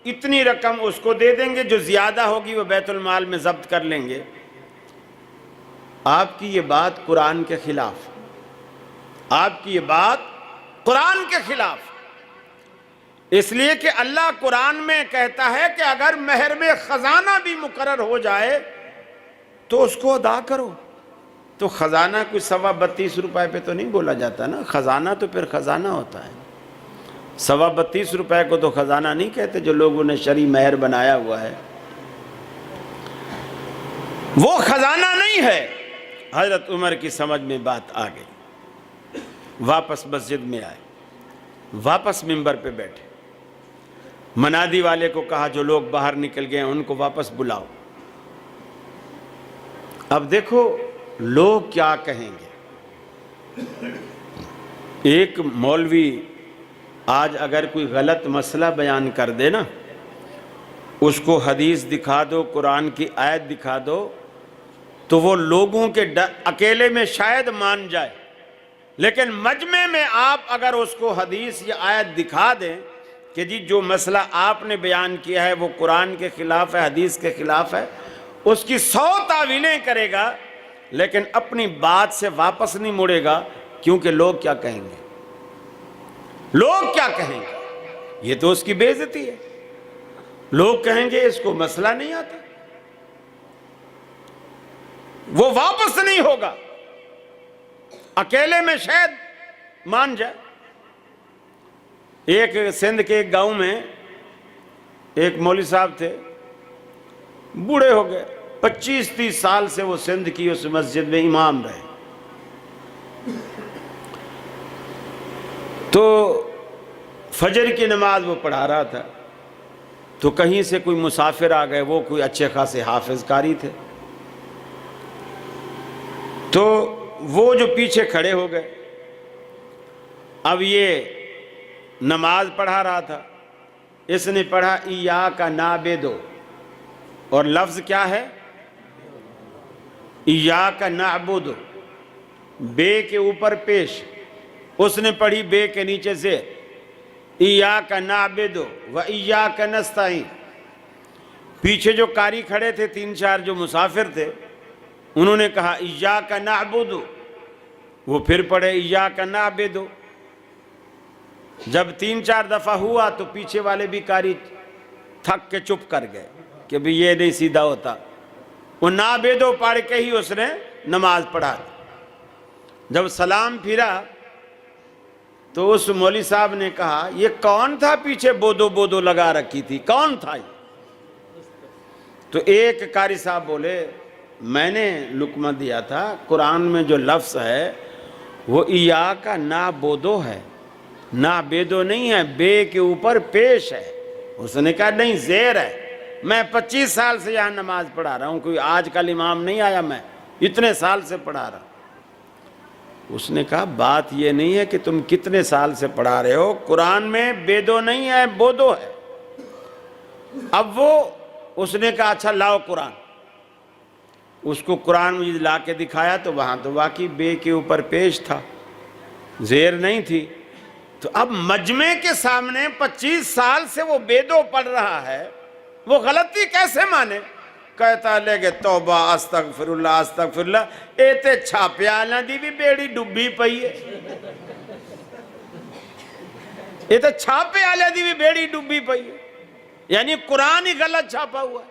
اتنی رقم اس کو دے دیں گے، جو زیادہ ہوگی وہ بیت المال میں ضبط کر لیں گے۔ آپ کی یہ بات قرآن کے خلاف، آپ کی یہ بات قرآن کے خلاف، اس لیے کہ اللہ قرآن میں کہتا ہے کہ اگر مہر میں خزانہ بھی مقرر ہو جائے تو اس کو ادا کرو۔ تو خزانہ کوئی 32.25 روپے پہ تو نہیں بولا جاتا نا، خزانہ تو پھر خزانہ ہوتا ہے۔ 32.25 روپے کو تو خزانہ نہیں کہتے جو لوگوں نے شرعی مہر بنایا ہوا ہے، وہ خزانہ نہیں ہے۔ حضرت عمر کی سمجھ میں بات آ گئی، واپس مسجد میں آئے، واپس ممبر پہ بیٹھے، منادی والے کو کہا جو لوگ باہر نکل گئے ان کو واپس بلاؤ۔ اب دیکھو لوگ کیا کہیں گے۔ ایک مولوی آج اگر کوئی غلط مسئلہ بیان کر دے نا، اس کو حدیث دکھا دو، قرآن کی آیت دکھا دو، تو وہ لوگوں کے اکیلے میں شاید مان جائے، لیکن مجمع میں آپ اگر اس کو حدیث یا آیت دکھا دیں کہ جی جو مسئلہ آپ نے بیان کیا ہے وہ قرآن کے خلاف ہے، حدیث کے خلاف ہے، اس کی 100 تعویلیں کرے گا لیکن اپنی بات سے واپس نہیں مڑے گا، کیونکہ لوگ کیا کہیں گے، لوگ کیا کہیں گے، یہ تو اس کی بے عزتی ہے۔ لوگ کہیں گے اس کو مسئلہ نہیں آتا، وہ واپس نہیں ہوگا، اکیلے میں شاید مان جائے۔ ایک سندھ کے ایک گاؤں میں ایک مولوی صاحب تھے، بوڑھے ہو گئے، 25-30 سال سے وہ سندھ کی اس مسجد میں امام رہے. تو فجر کی نماز وہ پڑھا رہا تھا تو کہیں سے کوئی مسافر آ گئے، وہ کوئی اچھے خاصے حافظ قاری تھے، تو وہ جو پیچھے کھڑے ہو گئے. اب یہ نماز پڑھا رہا تھا، اس نے پڑھا ایاک نعبد، اور لفظ کیا ہے؟ ایاک نعبد، بے کے اوپر پیش. اس نے پڑھی بے کے نیچے سے ایاک نعبد و ایاک نستعین. پیچھے جو قاری کھڑے تھے 3-4 جو مسافر تھے، انہوں نے کہا ایاک نعبد، وہ پھر پڑھے ایاک نعبد. جب 3-4 دفعہ ہوا تو پیچھے والے بھی قاری تھک کے چپ کر گئے کہ بھی یہ نہیں سیدھا ہوتا. وہ نعبد پڑھ کے ہی اس نے نماز پڑھا. جب سلام پھرا تو اس مولوی صاحب نے کہا یہ کون تھا پیچھے بودو لگا رکھی تھی، کون تھا یہ؟ تو ایک قاری صاحب بولے میں نے لقمہ دیا تھا، قرآن میں جو لفظ ہے وہ ایاک نعبد ہے، نعبد نہیں ہے، بے کے اوپر پیش ہے. اس نے کہا نہیں زیر ہے، میں 25 سال سے یہاں نماز پڑھا رہا ہوں، کوئی آج کل امام نہیں آیا، میں اتنے سال سے پڑھا رہا ہوں. اس نے کہا بات یہ نہیں ہے کہ تم کتنے سال سے پڑھا رہے ہو، قرآن میں بیدو نہیں ہے، بودو ہے. اب وہ اس نے کہا اچھا لاؤ قرآن. اس کو قرآن مجید لا کے دکھایا تو وہاں تو واقعی بے کے اوپر پیش تھا، زیر نہیں تھی. تو اب مجمع کے سامنے 25 سال سے وہ بیدو پڑھ رہا ہے، وہ غلطی کیسے مانے؟ کہتا لے کہ توبہ استغفر اللہ اے تے چھاپیاں دی بھی بیڑی ڈبی پئی ہے، اے تے چھاپیاں دی بھی بیڑی ڈبی پئی ہے. یعنی قرآن ہی غلط چھاپا ہوا ہے،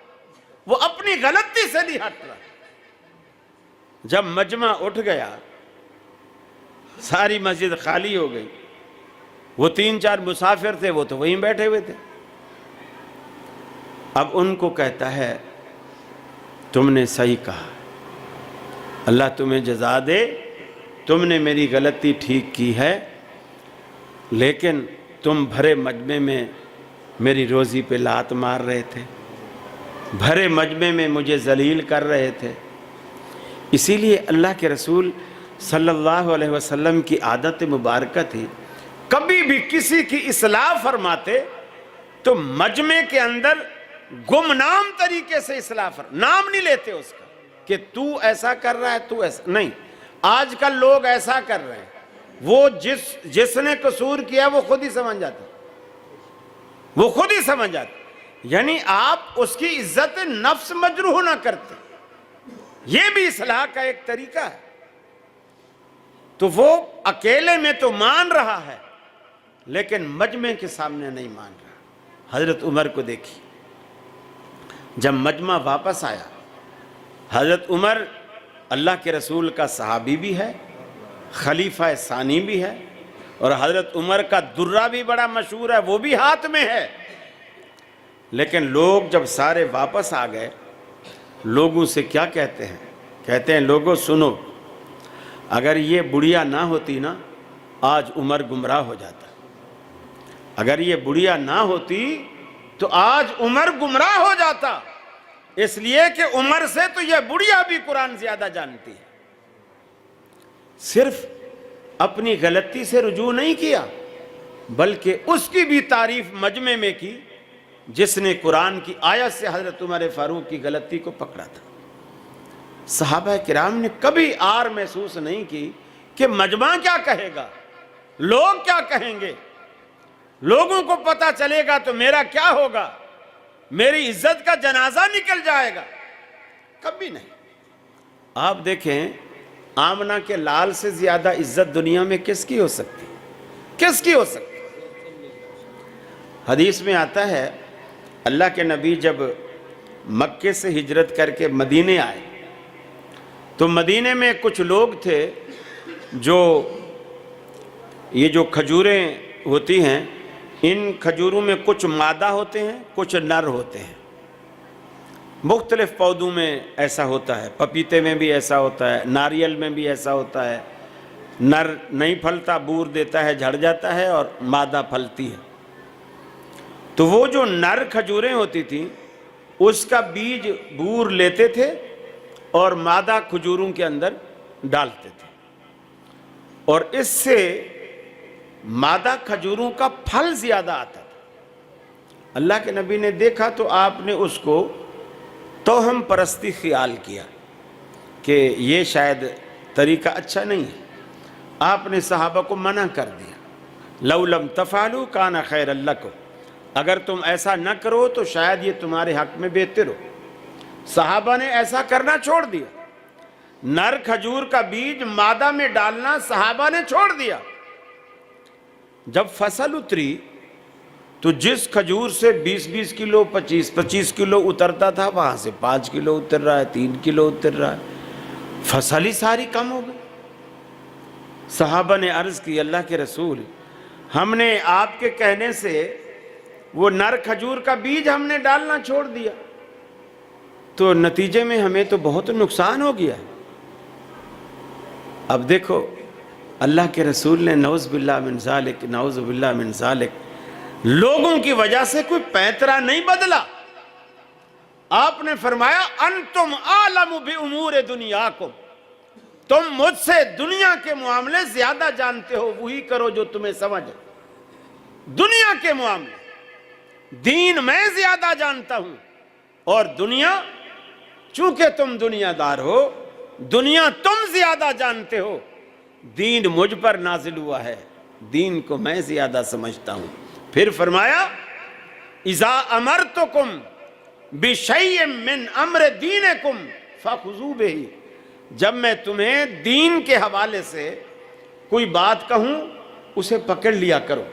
وہ اپنی غلطی سے نہیں ہٹ رہا. جب مجمع اٹھ گیا، ساری مسجد خالی ہو گئی، وہ 3-4 مسافر تھے وہ تو وہیں بیٹھے ہوئے تھے. اب ان کو کہتا ہے تم نے صحیح کہا، اللہ تمہیں جزا دے، تم نے میری غلطی ٹھیک کی ہے، لیکن تم بھرے مجمع میں میری روزی پہ لات مار رہے تھے، بھرے مجمع میں مجھے ذلیل کر رہے تھے. اسی لیے اللہ کے رسول صلی اللہ علیہ وسلم کی عادت مبارکہ تھی، کبھی بھی کسی کی اصلاح فرماتے تو مجمع کے اندر گمنام طریقے سے اصلاح نام نہیں لیتے اس کا کہ تو ایسا کر رہا ہے، تو ایسا نہیں. آج کل لوگ ایسا کر رہے ہیں، وہ جس نے قصور کیا وہ خود ہی سمجھ جاتا، وہ خود ہی سمجھ جاتا. یعنی آپ اس کی عزت نفس مجروح نہ کرتے، یہ بھی اصلاح کا ایک طریقہ ہے. تو وہ اکیلے میں تو مان رہا ہے لیکن مجمع کے سامنے نہیں مان رہا. حضرت عمر کو دیکھی، جب مجمع واپس آیا، حضرت عمر اللہ کے رسول کا صحابی بھی ہے، خلیفہ ثانی بھی ہے، اور حضرت عمر کا درہ بھی بڑا مشہور ہے، وہ بھی ہاتھ میں ہے. لیکن لوگ جب سارے واپس آ گئے، لوگوں سے کیا کہتے ہیں؟ کہتے ہیں لوگوں سنو، اگر یہ بڑھیا نہ ہوتی نا آج عمر گمراہ ہو جاتا. اگر یہ بڑھیا نہ ہوتی تو آج عمر گمراہ ہو جاتا، اس لیے کہ عمر سے تو یہ بڑھیا بھی قرآن زیادہ جانتی ہے. صرف اپنی غلطی سے رجوع نہیں کیا بلکہ اس کی بھی تعریف مجمع میں کی جس نے قرآن کی آیت سے حضرت عمر فاروق کی غلطی کو پکڑا تھا. صحابہ کرام نے کبھی آر محسوس نہیں کی کہ مجمع کیا کہے گا، لوگ کیا کہیں گے، لوگوں کو پتہ چلے گا تو میرا کیا ہوگا، میری عزت کا جنازہ نکل جائے گا. کبھی نہیں. آپ دیکھیں آمنہ کے لال سے زیادہ عزت دنیا میں کس کی ہو سکتی، کس کی ہو سکتی؟ حدیث میں آتا ہے اللہ کے نبی جب مکے سے ہجرت کر کے مدینے آئے تو مدینے میں کچھ لوگ تھے جو یہ جو کھجوریں ہوتی ہیں، ان کھجوروں میں کچھ مادہ ہوتے ہیں، کچھ نر ہوتے ہیں. مختلف پودوں میں ایسا ہوتا ہے، پپیتے میں بھی ایسا ہوتا ہے، ناریل میں بھی ایسا ہوتا ہے، نر نہیں پھلتا، بور دیتا ہے، جھڑ جاتا ہے، اور مادہ پھلتی ہے۔ تو وہ جو نر کھجوریں ہوتی تھیں اس کا بیج بور لیتے تھے اور مادہ کھجوروں کے اندر ڈالتے تھے، اور اس سے مادہ کھجوروں کا پھل زیادہ آتا تھا۔ اللہ کے نبی نے دیکھا تو آپ نے اس کو توہم پرستی خیال کیا کہ یہ شاید طریقہ اچھا نہیں ہے۔ آپ نے صحابہ کو منع کر دیا، لَوْ لَمْ تَفْعَلُوا كَانَ خَيْرًا لَكُمْ، اگر تم ایسا نہ کرو تو شاید یہ تمہارے حق میں بہتر ہو۔ صحابہ نے ایسا کرنا چھوڑ دیا، نر کھجور کا بیج مادہ میں ڈالنا صحابہ نے چھوڑ دیا۔ جب فصل اتری تو جس کھجور سے 20 کلو 25 کلو اترتا تھا، وہاں سے 5 کلو اتر رہا ہے، 3 کلو اتر رہا ہے، فصل ہی ساری کم ہو گئی۔ صحابہ نے عرض کی، اللہ کے رسول، ہم نے آپ کے کہنے سے وہ نر کھجور کا بیج ہم نے ڈالنا چھوڑ دیا، تو نتیجے میں ہمیں تو بہت نقصان ہو گیا۔ اب دیکھو اللہ کے رسول نے نعوذ باللہ من ذالک، نعوذ باللہ من ذالک، لوگوں کی وجہ سے کوئی پیترا نہیں بدلا۔ آپ نے فرمایا انتم عالم بامور دنیاکم، تم مجھ سے دنیا کے معاملے زیادہ جانتے ہو، وہی کرو جو تمہیں سمجھ ہے۔ دنیا کے معاملے، دین میں زیادہ جانتا ہوں، اور دنیا، چونکہ تم دنیا دار ہو، دنیا تم زیادہ جانتے ہو، دین مجھ پر نازل ہوا ہے، دین کو میں زیادہ سمجھتا ہوں۔ پھر فرمایا اذا امرتکم بشیء من امر دینکم فخذوا بہ، جب میں تمہیں دین کے حوالے سے کوئی بات کہوں اسے پکڑ لیا کرو،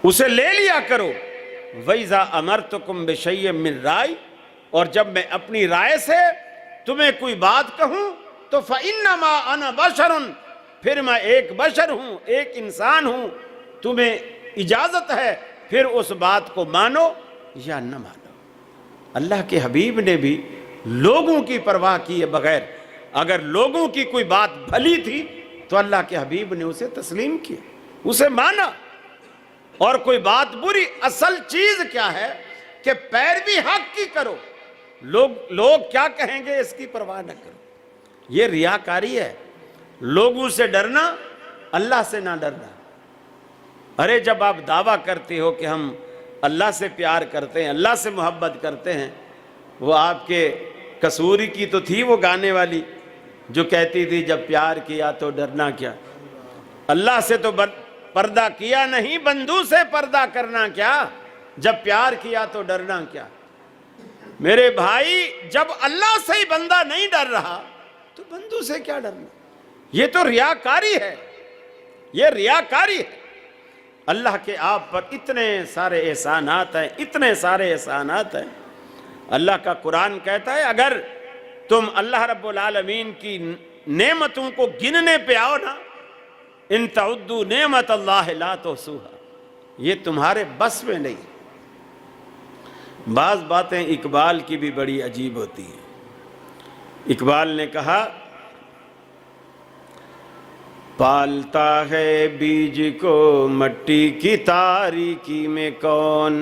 اسے لے لیا کرو۔ وَإِذَا أَمَرْتُكُمْ بِشَيْءٍ مِّن رَائِي، اور جب میں اپنی رائے سے تمہیں کوئی بات کہوں تو فَإِنَّمَا أَنَا بَشَرٌ، پھر میں ایک بشر ہوں، ایک انسان ہوں، تمہیں اجازت ہے پھر اس بات کو مانو یا نہ مانو۔ اللہ کے حبیب نے بھی لوگوں کی پرواہ کیے بغیر، اگر لوگوں کی کوئی بات بھلی تھی تو اللہ کے حبیب نے اسے تسلیم کیا، اسے مانا۔ اور کوئی بات بری، اصل چیز کیا ہے کہ پیروی حق کی کرو، لوگ کیا کہیں گے اس کی پرواہ نہ کرو۔ یہ ریاکاری ہے، لوگوں سے ڈرنا، اللہ سے نہ ڈرنا۔ ارے جب آپ دعویٰ کرتے ہو کہ ہم اللہ سے پیار کرتے ہیں، اللہ سے محبت کرتے ہیں، وہ آپ کے کسوری کی تو تھی وہ گانے والی جو کہتی تھی جب پیار کیا تو ڈرنا کیا، اللہ سے تو پردہ کیا نہیں، بندوں سے پردہ کرنا کیا، جب پیار کیا تو ڈرنا کیا۔ میرے بھائی جب اللہ سے ہی بندہ نہیں ڈر رہا تو بندوں سے کیا ڈرنا؟ یہ تو ریاکاری ہے، یہ ریاکاری ہے۔ اللہ کے آپ پر اتنے سارے احسانات ہیں، اتنے سارے احسانات ہیں۔ اللہ کا قرآن کہتا ہے اگر تم اللہ رب العالمین کی نعمتوں کو گننے پہ آؤ نا، ان تعدوا نعمت اللہ لا تحصوها، یہ تمہارے بس میں نہیں۔ بعض باتیں اقبال کی بھی بڑی عجیب ہوتی ہیں۔ اقبال نے کہا پالتا ہے بیج کو مٹی کی تاریکی میں کون،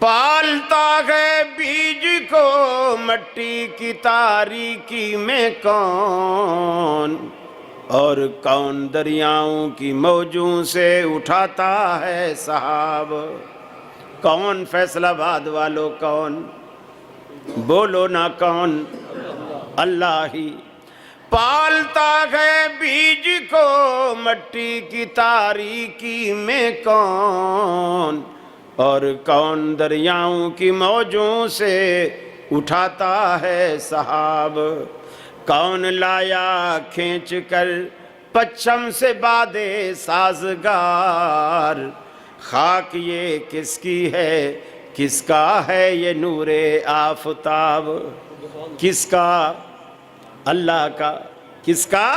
پالتا ہے بیج کو مٹی کی تاریکی میں کون، اور کون دریاؤں کی موجوں سے اٹھاتا ہے سحاب۔ کون فیصل آباد والو کون، بولو نا کون، اللہ ہی۔ پالتا ہے بیج کو مٹی کی تاریکی میں کون، اور کون دریاؤں کی موجوں سے اٹھاتا ہے سحاب۔ کون لایا کھینچ کر پچھم سے بادے سازگار، خاک یہ کس کی ہے، کس کا ہے یہ نور آفتاب، کس کا؟ اللہ کا۔ کس کا؟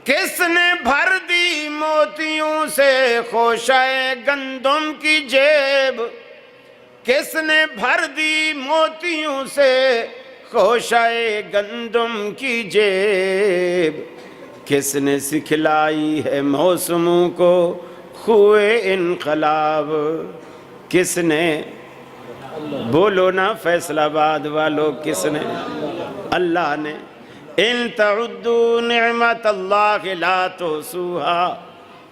کس نے بھر دی موتیوں سے خوشہ گندم کی جیب، کس نے بھر دی موتیوں سے خوشائے گندم کی جیب، کس نے سکھلائی ہے موسموں کو خوئے انقلاب، کس نے، بولو نا فیصل آباد والو، کس نے؟ اللہ نے۔ ان تعدوا نعمت اللہ لا تحصوہا،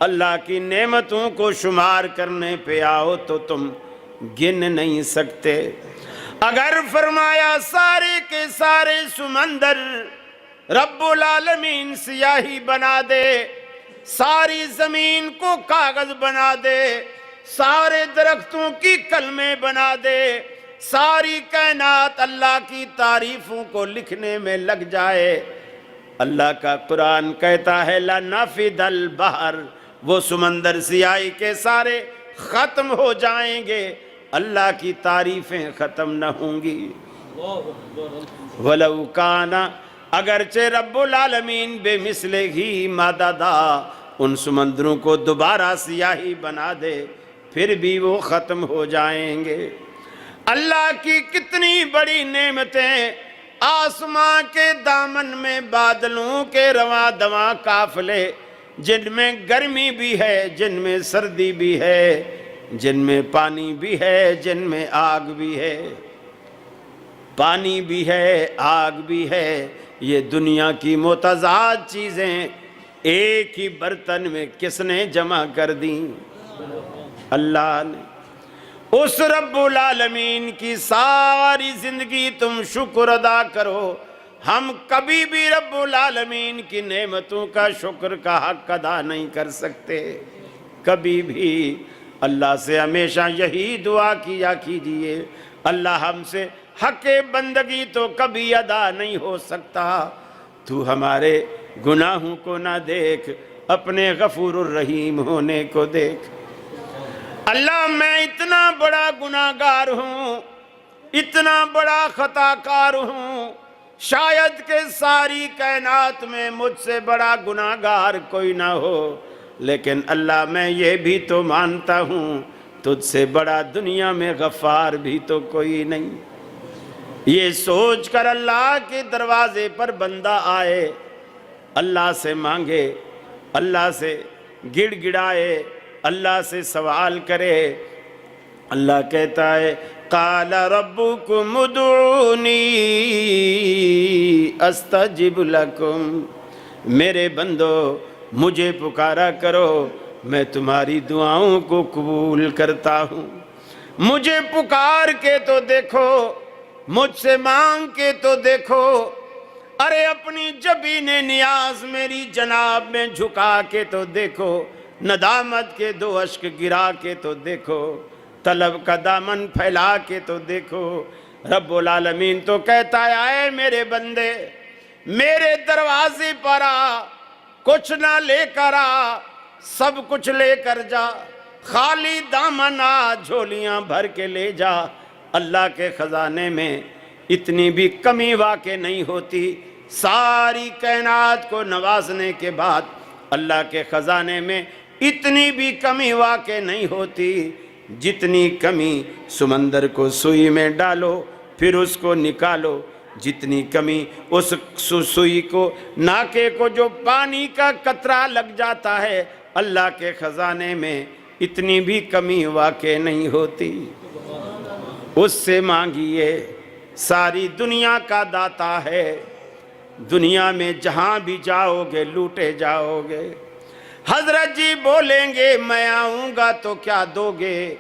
اللہ کی نعمتوں کو شمار کرنے پہ آؤ تو تم گن نہیں سکتے۔ اگر فرمایا سارے کے سارے سمندر رب العالمین سیاہی بنا دے، ساری زمین کو کاغذ بنا دے، سارے درختوں کی کلمیں بنا دے، ساری کائنات اللہ کی تعریفوں کو لکھنے میں لگ جائے، اللہ کا قرآن کہتا ہے لَنَفِدَ الْبَحْرُ، وہ سمندر سیاہی کے سارے ختم ہو جائیں گے، اللہ کی تعریفیں ختم نہ ہوں گی۔ وَلَوْ كَانَ، اگرچہ رب العالمین بے مثلہ مددا، ان سمندروں کو دوبارہ سیاہی بنا دے پھر بھی وہ ختم ہو جائیں گے۔ اللہ کی کتنی بڑی نعمتیں، آسمان کے دامن میں بادلوں کے رواں دواں قافلے، جن میں گرمی بھی ہے، جن میں سردی بھی ہے، جن میں پانی بھی ہے، جن میں آگ بھی ہے، پانی بھی ہے، آگ بھی ہے، یہ دنیا کی متضاد چیزیں ایک ہی برتن میں کس نے جمع کر دیں؟ اللہ نے۔ اس رب العالمین کی ساری زندگی تم شکر ادا کرو، ہم کبھی بھی رب العالمین کی نعمتوں کا شکر کا حق ادا نہیں کر سکتے، کبھی بھی۔ اللہ سے ہمیشہ یہی دعا کیا کیجئے، اللہ ہم سے حق بندگی تو کبھی ادا نہیں ہو سکتا، تو ہمارے گناہوں کو نہ دیکھ، اپنے غفور الرحیم ہونے کو دیکھ۔ اللہ میں اتنا بڑا گناہگار ہوں، اتنا بڑا خطا کار ہوں، شاید کہ ساری کائنات میں مجھ سے بڑا گناہگار کوئی نہ ہو، لیکن اللہ میں یہ بھی تو مانتا ہوں تجھ سے بڑا دنیا میں غفار بھی تو کوئی نہیں۔ یہ سوچ کر اللہ کے دروازے پر بندہ آئے، اللہ سے مانگے، اللہ سے گڑ گڑائے، اللہ سے سوال کرے، اللہ کہتا ہے قال ربکم ادعونی استجب لکم، میرے بندو مجھے پکارا کرو، میں تمہاری دعاؤں کو قبول کرتا ہوں۔ مجھے پکار کے تو دیکھو، مجھ سے مانگ کے تو دیکھو، ارے اپنی جبین نیاز میری جناب میں جھکا کے تو دیکھو، ندامت کے دو اشک گرا کے تو دیکھو، طلب کا دامن پھیلا کے تو دیکھو۔ رب العالمین تو کہتا ہے اے میرے بندے، میرے دروازے پر آ، کچھ نہ لے کر آ، سب کچھ لے کر جا، خالی دامن آ، جھولیاں بھر کے لے جا۔ اللہ کے خزانے میں اتنی بھی کمی واقع نہیں ہوتی، ساری کائنات کو نوازنے کے بعد اللہ کے خزانے میں اتنی بھی کمی واقع نہیں ہوتی جتنی کمی سمندر کو سوئی میں ڈالو پھر اس کو نکالو، جتنی کمی اس سوئی کو، ناکے کو جو پانی کا قطرہ لگ جاتا ہے، اللہ کے خزانے میں اتنی بھی کمی واقع نہیں ہوتی۔ اس سے مانگیے، ساری دنیا کا داتا ہے، دنیا میں جہاں بھی جاؤ گے لوٹے جاؤ گے۔ حضرت جی بولیں گے میں آؤں گا تو کیا دو گے،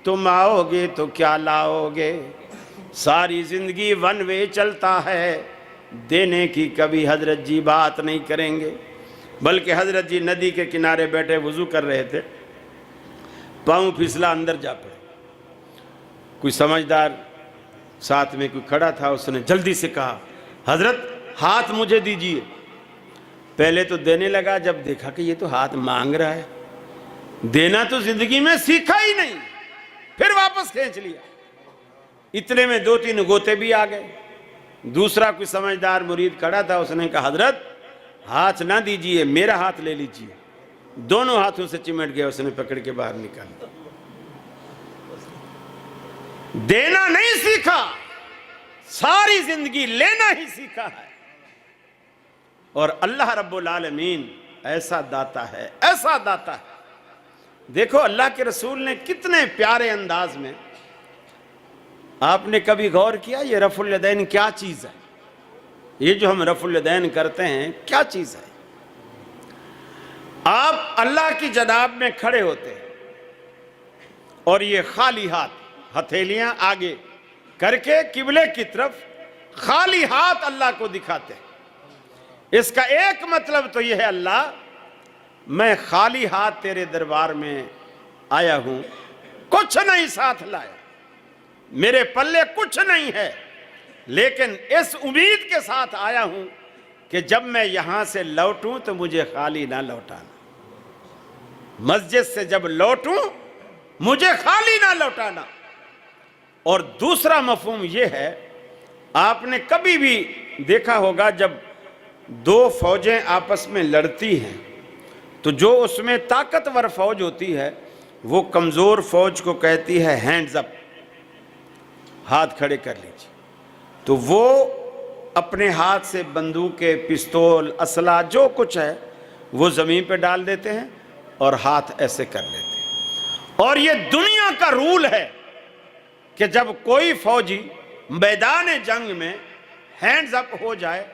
تم آؤ گے تو کیا لاؤ گے۔ ساری زندگی ون وے چلتا ہے، دینے کی کبھی حضرت جی بات نہیں کریں گے۔ بلکہ حضرت جی ندی کے کنارے بیٹھے وضو کر رہے تھے، پاؤں پھسلا اندر جا پڑے، کوئی سمجھدار ساتھ میں کوئی کھڑا تھا، اس نے جلدی سے کہا حضرت ہاتھ مجھے دیجئے۔ پہلے تو دینے لگا، جب دیکھا کہ یہ تو ہاتھ مانگ رہا ہے، دینا تو زندگی میں سیکھا ہی نہیں، پھر واپس کھینچ لیا۔ اتنے میں دو تین گوتے بھی آ گئے۔ دوسرا کوئی سمجھدار مرید کھڑا تھا، اس نے کہا حضرت ہاتھ نہ دیجئے، میرا ہاتھ لے لیجئے۔ دونوں ہاتھوں سے چمٹ گیا، اس نے پکڑ کے باہر نکالا۔ دینا نہیں سیکھا، ساری زندگی لینا ہی سیکھا ہے۔ اور اللہ رب العالمین ایسا داتا ہے، ایسا داتا ہے۔ دیکھو اللہ کے رسول نے کتنے پیارے انداز میں، آپ نے کبھی غور کیا یہ رفع الیدین کیا چیز ہے؟ یہ جو ہم رفع الیدین کرتے ہیں کیا چیز ہے؟ آپ اللہ کی جناب میں کھڑے ہوتے ہیں اور یہ خالی ہاتھ، ہتھیلیاں آگے کر کے قبلے کی طرف خالی ہاتھ اللہ کو دکھاتے ہیں۔ اس کا ایک مطلب تو یہ ہے اللہ میں خالی ہاتھ تیرے دربار میں آیا ہوں، کچھ نہیں ساتھ لایا، میرے پلے کچھ نہیں ہے، لیکن اس امید کے ساتھ آیا ہوں کہ جب میں یہاں سے لوٹوں تو مجھے خالی نہ لوٹانا، مسجد سے جب لوٹوں مجھے خالی نہ لوٹانا۔ اور دوسرا مفہوم یہ ہے، آپ نے کبھی بھی دیکھا ہوگا جب دو فوجیں آپس میں لڑتی ہیں تو جو اس میں طاقتور فوج ہوتی ہے وہ کمزور فوج کو کہتی ہے ہینڈز اپ، ہاتھ کھڑے کر لیجیے، تو وہ اپنے ہاتھ سے بندوقیں، پستول، اسلحہ جو کچھ ہے وہ زمین پہ ڈال دیتے ہیں اور ہاتھ ایسے کر لیتے ہیں۔ اور یہ دنیا کا رول ہے کہ جب کوئی فوجی میدان جنگ میں ہینڈز اپ ہو جائے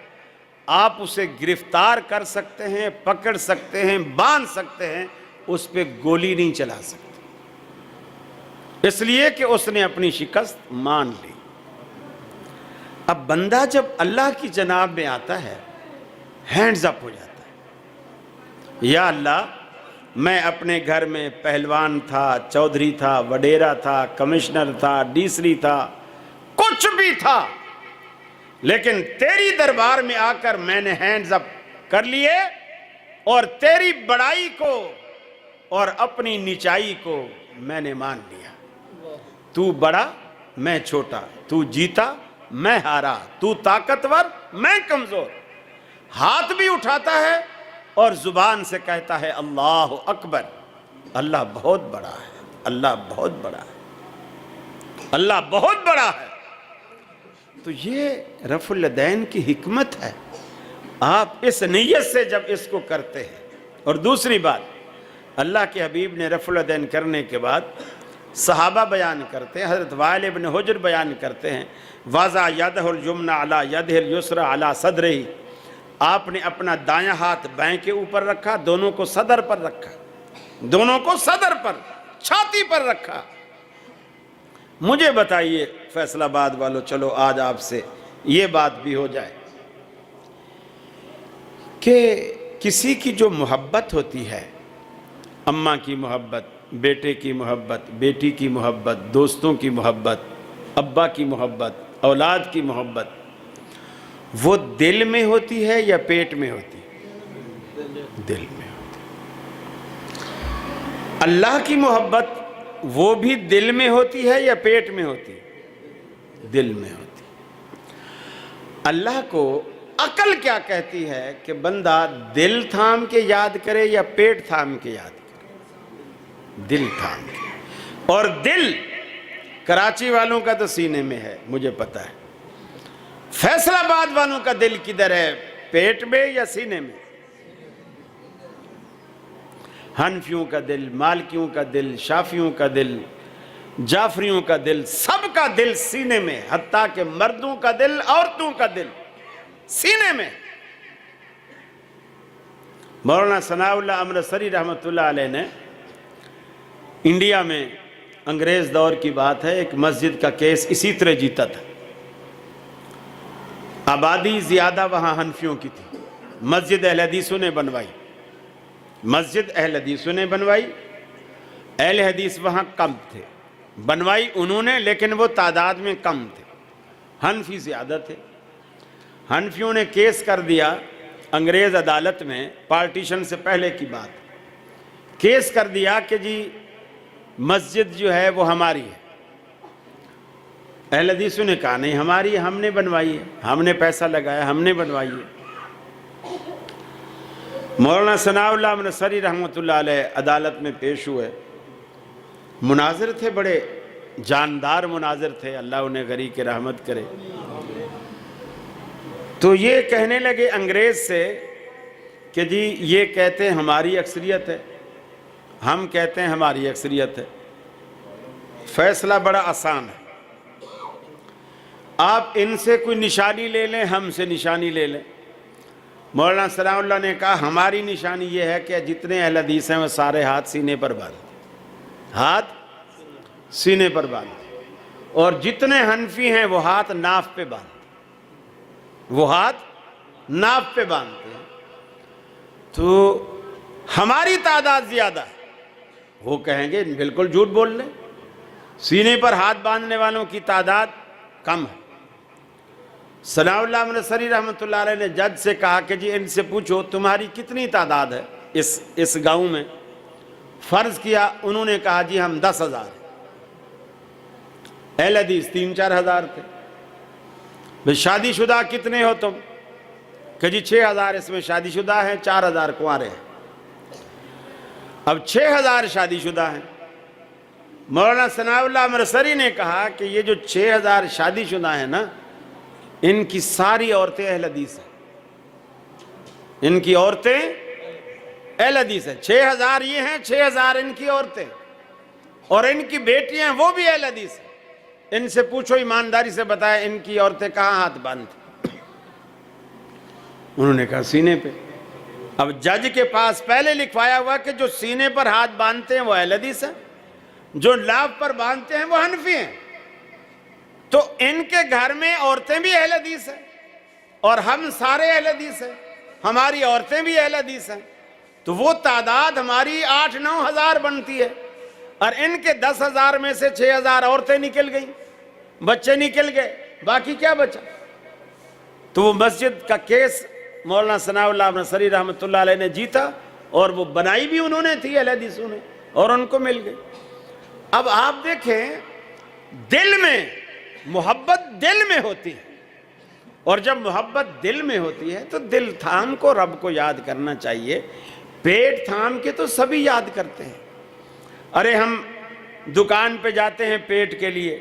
آپ اسے گرفتار کر سکتے ہیں، پکڑ سکتے ہیں، باندھ سکتے ہیں، اس پہ گولی نہیں چلا سکتے، اس لیے کہ اس نے اپنی شکست مان لی۔ اب بندہ جب اللہ کی جناب میں آتا ہے ہینڈز اپ ہو جاتا ہے، یا اللہ میں اپنے گھر میں پہلوان تھا، چودھری تھا، وڈیرا تھا، کمشنر تھا، ڈیسری تھا، کچھ بھی تھا، لیکن تیری دربار میں آ کر میں نے ہینڈز اپ کر لیے اور تیری بڑائی کو اور اپنی نیچائی کو میں نے مان لیا۔ تو بڑا میں چھوٹا، تو جیتا میں ہارا، تو طاقتور میں کمزور۔ ہاتھ بھی اٹھاتا ہے اور زبان سے کہتا ہے اللہ اکبر، اللہ بہت بڑا ہے، اللہ بہت بڑا ہے، اللہ بہت بڑا ہے۔ تو یہ رفع الیدین کی حکمت ہے، آپ اس نیت سے جب اس کو کرتے ہیں۔ اور دوسری بات، اللہ کے حبیب نے رفع الیدین کرنے کے بعد صحابہ بیان کرتے ہیں، حضرت وائل ابن حجر بیان کرتے ہیں، وضع یدہ الیمنی علی یدہ الیسری علی صدرہ، آپ نے اپنا دایاں ہاتھ بائیں کے اوپر رکھا، دونوں کو صدر پر رکھا، دونوں کو صدر پر، چھاتی پر رکھا۔ مجھے بتائیے فیصل آباد والو، چلو آج آپ سے یہ بات بھی ہو جائے کہ کسی کی جو محبت ہوتی ہے، اماں کی محبت، بیٹے کی محبت، بیٹی کی محبت، دوستوں کی محبت، ابا کی محبت، اولاد کی محبت، وہ دل میں ہوتی ہے یا پیٹ میں ہوتی ہے؟ دل میں ہوتی ہے۔ اللہ کی محبت وہ بھی دل میں ہوتی ہے یا پیٹ میں ہوتی ہے؟ دل میں ہوتی ہے۔ اللہ کو عقل کیا کہتی ہے کہ بندہ دل تھام کے یاد کرے یا پیٹ تھام کے یاد کرے؟ دل تھام کے۔ اور دل کراچی والوں کا تو سینے میں ہے، مجھے پتا ہے۔ فیصل آباد والوں کا دل کدھر ہے، پیٹ میں یا سینے میں؟ حنفیوں کا دل، مالکیوں کا دل، شافیوں کا دل، جعفریوں کا دل، سب کا دل سینے میں، حتیٰ کہ مردوں کا دل، عورتوں کا دل سینے میں۔ مولانا ثناء اللہ امرتسری رحمۃ اللہ علیہ نے انڈیا میں انگریز دور کی بات ہے، ایک مسجد کا کیس اسی طرح جیتا تھا۔ آبادی زیادہ وہاں حنفیوں کی تھی، مسجد اہل حدیثوں نے بنوائی، مسجد اہل حدیثوں نے بنوائی، اہل حدیث وہاں کم تھے، بنوائی انہوں نے لیکن وہ تعداد میں کم تھے، حنفی زیادہ تھے۔ حنفیوں نے کیس کر دیا انگریز عدالت میں، پارٹیشن سے پہلے کی بات، کیس کر دیا کہ جی مسجد جو ہے وہ ہماری ہے۔ اہل حدیثوں نے کہا نہیں ہماری ہے، ہم نے بنوائی ہے، ہم نے پیسہ لگایا، ہم نے بنوائی ہے۔ مولانا ثناء اللہ امرتسری رحمۃ اللہ علیہ عدالت میں پیش ہوئے، مناظر تھے بڑے جاندار مناظر تھے، اللہ انہیں غری کے رحمت کرے۔ تو یہ کہنے لگے انگریز سے کہ جی یہ کہتے ہیں ہماری اکثریت ہے، ہم کہتے ہیں ہماری اکثریت ہے۔ فیصلہ بڑا آسان ہے، آپ ان سے کوئی نشانی لے لیں، ہم سے نشانی لے لیں۔ مولانا ثناء اللہ نے کہا ہماری نشانی یہ ہے کہ جتنے اہل حدیث ہیں وہ سارے ہاتھ سینے پر باندھیں، ہاتھ سینے پر باندھیں، اور جتنے حنفی ہیں وہ ہاتھ ناف پہ باندھیں، وہ ہاتھ ناف پہ باندھتے ہیں۔ تو ہماری تعداد زیادہ ہے، وہ کہیں گے بالکل جھوٹ بول لیں، سینے پر ہاتھ باندھنے والوں کی تعداد کم ہے۔ ثناء اللہ منصری رحمۃ اللہ علیہ نے جج سے کہا کہ جی ان سے پوچھو تمہاری کتنی تعداد ہے اس گاؤں میں؟ فرض کیا انہوں نے کہا جی ہم 10,000 ہیں، اہل حدیث 3-4 ہزار تھے۔ بھئی شادی شدہ کتنے ہو تم؟ کہ جی 6,000 اس میں شادی شدہ ہیں، 4,000 کنوارے ہیں۔ اب 6,000 شادی شدہ ہیں۔ مولانا ثناء اللہ منصری نے کہا کہ یہ جو 6,000 شادی شدہ ہیں نا، ان کی ساری عورتیں اہل حدیث ہیں، ان کی عورتیں اہل حدیث ہیں۔ 6,000 یہ ہیں، 6,000 ان کی عورتیں، اور ان کی بیٹیاں وہ بھی اہل حدیث ہیں۔ ان سے پوچھو ایمانداری سے بتائیں ان کی عورتیں کہاں ہاتھ باندھتی؟ انہوں نے کہا سینے پہ۔ اب جج کے پاس پہلے لکھوایا ہوا کہ جو سینے پر ہاتھ باندھتے ہیں وہ اہل حدیث ہیں، جو ناف پر باندھتے ہیں وہ حنفی ہیں۔ تو ان کے گھر میں عورتیں بھی اہل حدیث ہیں اور ہم سارے اہل حدیث ہیں، ہماری عورتیں بھی اہل حدیث ہیں، تو وہ تعداد ہماری 8-9 ہزار بنتی ہے، اور ان کے 10,000 میں سے 6,000 عورتیں نکل گئیں، بچے نکل گئے، باقی کیا بچا؟ تو وہ مسجد کا کیس مولانا ثناء اللہ منصری رحمۃ اللہ علیہ نے جیتا، اور وہ بنائی بھی انہوں نے تھی اہل حدیثوں نے، اور ان کو مل گئی۔ اب آپ دیکھیں دل میں محبت دل میں ہوتی ہے، اور جب محبت دل میں ہوتی ہے تو دل تھام کو رب کو یاد کرنا چاہیے۔ پیٹ تھام کے تو سبھی یاد کرتے ہیں۔ ارے ہم دکان پہ جاتے ہیں پیٹ کے لیے،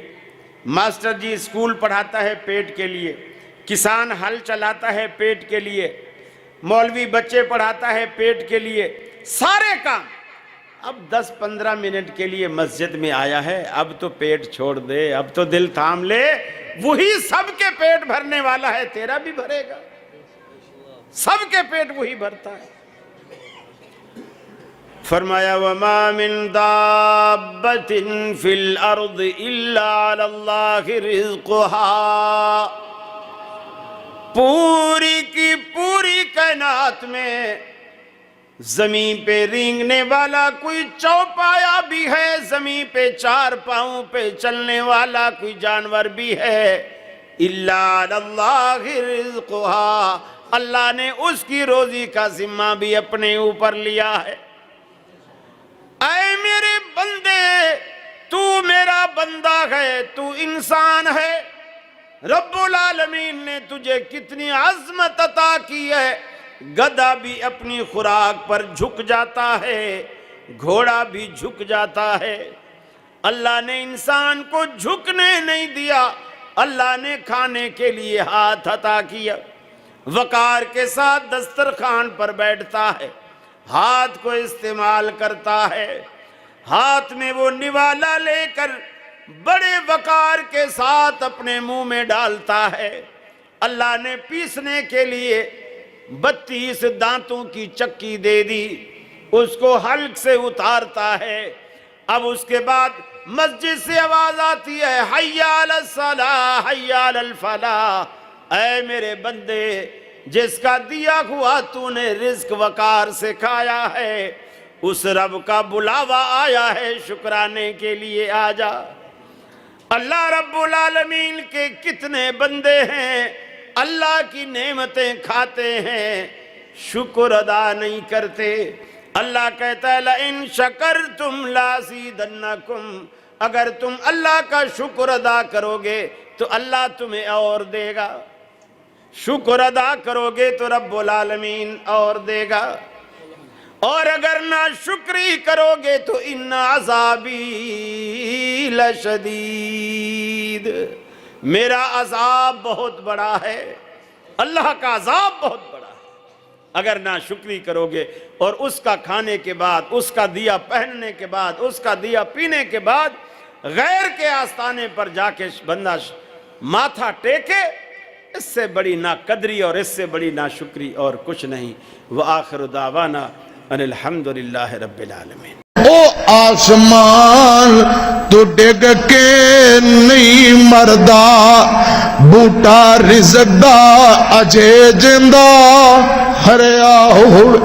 ماسٹر جی اسکول پڑھاتا ہے پیٹ کے لیے، کسان ہل چلاتا ہے پیٹ کے لیے، مولوی بچے پڑھاتا ہے پیٹ کے لیے، سارے کام۔ اب 10-15 منٹ کے لیے مسجد میں آیا ہے، اب تو پیٹ چھوڑ دے، اب تو دل تھام لے، وہی سب کے پیٹ بھرنے والا ہے، تیرا بھی بھرے گا، سب کے پیٹ وہی بھرتا ہے۔ فرمایا وَمَا مِن دَابَّةٍ فِي الْأَرْضِ إِلَّا عَلَى اللَّهِ رِزْقُهَا۔ پوری کی پوری کائنات میں زمین پہ رینگنے والا کوئی چوپایا بھی ہے، زمین پہ 4 پاؤں پہ چلنے والا کوئی جانور بھی ہے، اِلَّا عَلَى اللَّهِ رِزْقُهَا، اللہ نے اس کی روزی کا ذمہ بھی اپنے اوپر لیا ہے۔ اے میرے بندے، تو میرا بندہ ہے، تو انسان ہے، رب العالمین نے تجھے کتنی عظمت عطا کی ہے۔ گدھا بھی اپنی خوراک پر جھک جاتا ہے، گھوڑا بھی جھک جاتا ہے، اللہ نے انسان کو جھکنے نہیں دیا، اللہ نے کھانے کے لیے ہاتھ عطا کیا، وقار کے ساتھ دسترخوان پر بیٹھتا ہے، ہاتھ کو استعمال کرتا ہے، ہاتھ میں وہ نوالا لے کر بڑے وقار کے ساتھ اپنے منہ میں ڈالتا ہے، اللہ نے پیسنے کے لیے 32 دانتوں کی چکی دے دی، اس کو حلق سے اتارتا ہے۔ اب اس کے بعد مسجد سے آواز آتی ہے حی علی الصلاۃ حی علی الفلاح، اے میرے بندے جس کا دیا ہوا تو نے رزق وقار سے کھایا ہے، اس رب کا بلاوا آیا ہے، شکرانے کے لیے آ جا۔ اللہ رب العالمین کے کتنے بندے ہیں اللہ کی نعمتیں کھاتے ہیں، شکر ادا نہیں کرتے۔ اللہ کہتا ہے لَإِن شَكَرْتُمْ لَأَزِيدَنَّكُمْ، اگر تم اللہ کا شکر ادا کرو گے تو اللہ تمہیں اور دے گا، شکر ادا کرو گے تو رب العالمین اور دے گا۔ اور اگر ناشکری کرو گے تو ان عذابی لشدید، میرا عذاب بہت بڑا ہے، اللہ کا عذاب بہت بڑا ہے اگر ناشکری کرو گے۔ اور اس کا کھانے کے بعد، اس کا دیا پہننے کے بعد، اس کا دیا پینے کے بعد غیر کے آستانے پر جا کے بندہ ماتھا ٹیکے، اس سے بڑی ناقدری اور اس سے بڑی ناشکری اور کچھ نہیں۔ وآخر دعوانا ان الحمدللہ رب العالمین۔ او آسمان تو ڈگ کے نہیں مردا، بوٹا رزق دا اجے جندہ ہریا ہو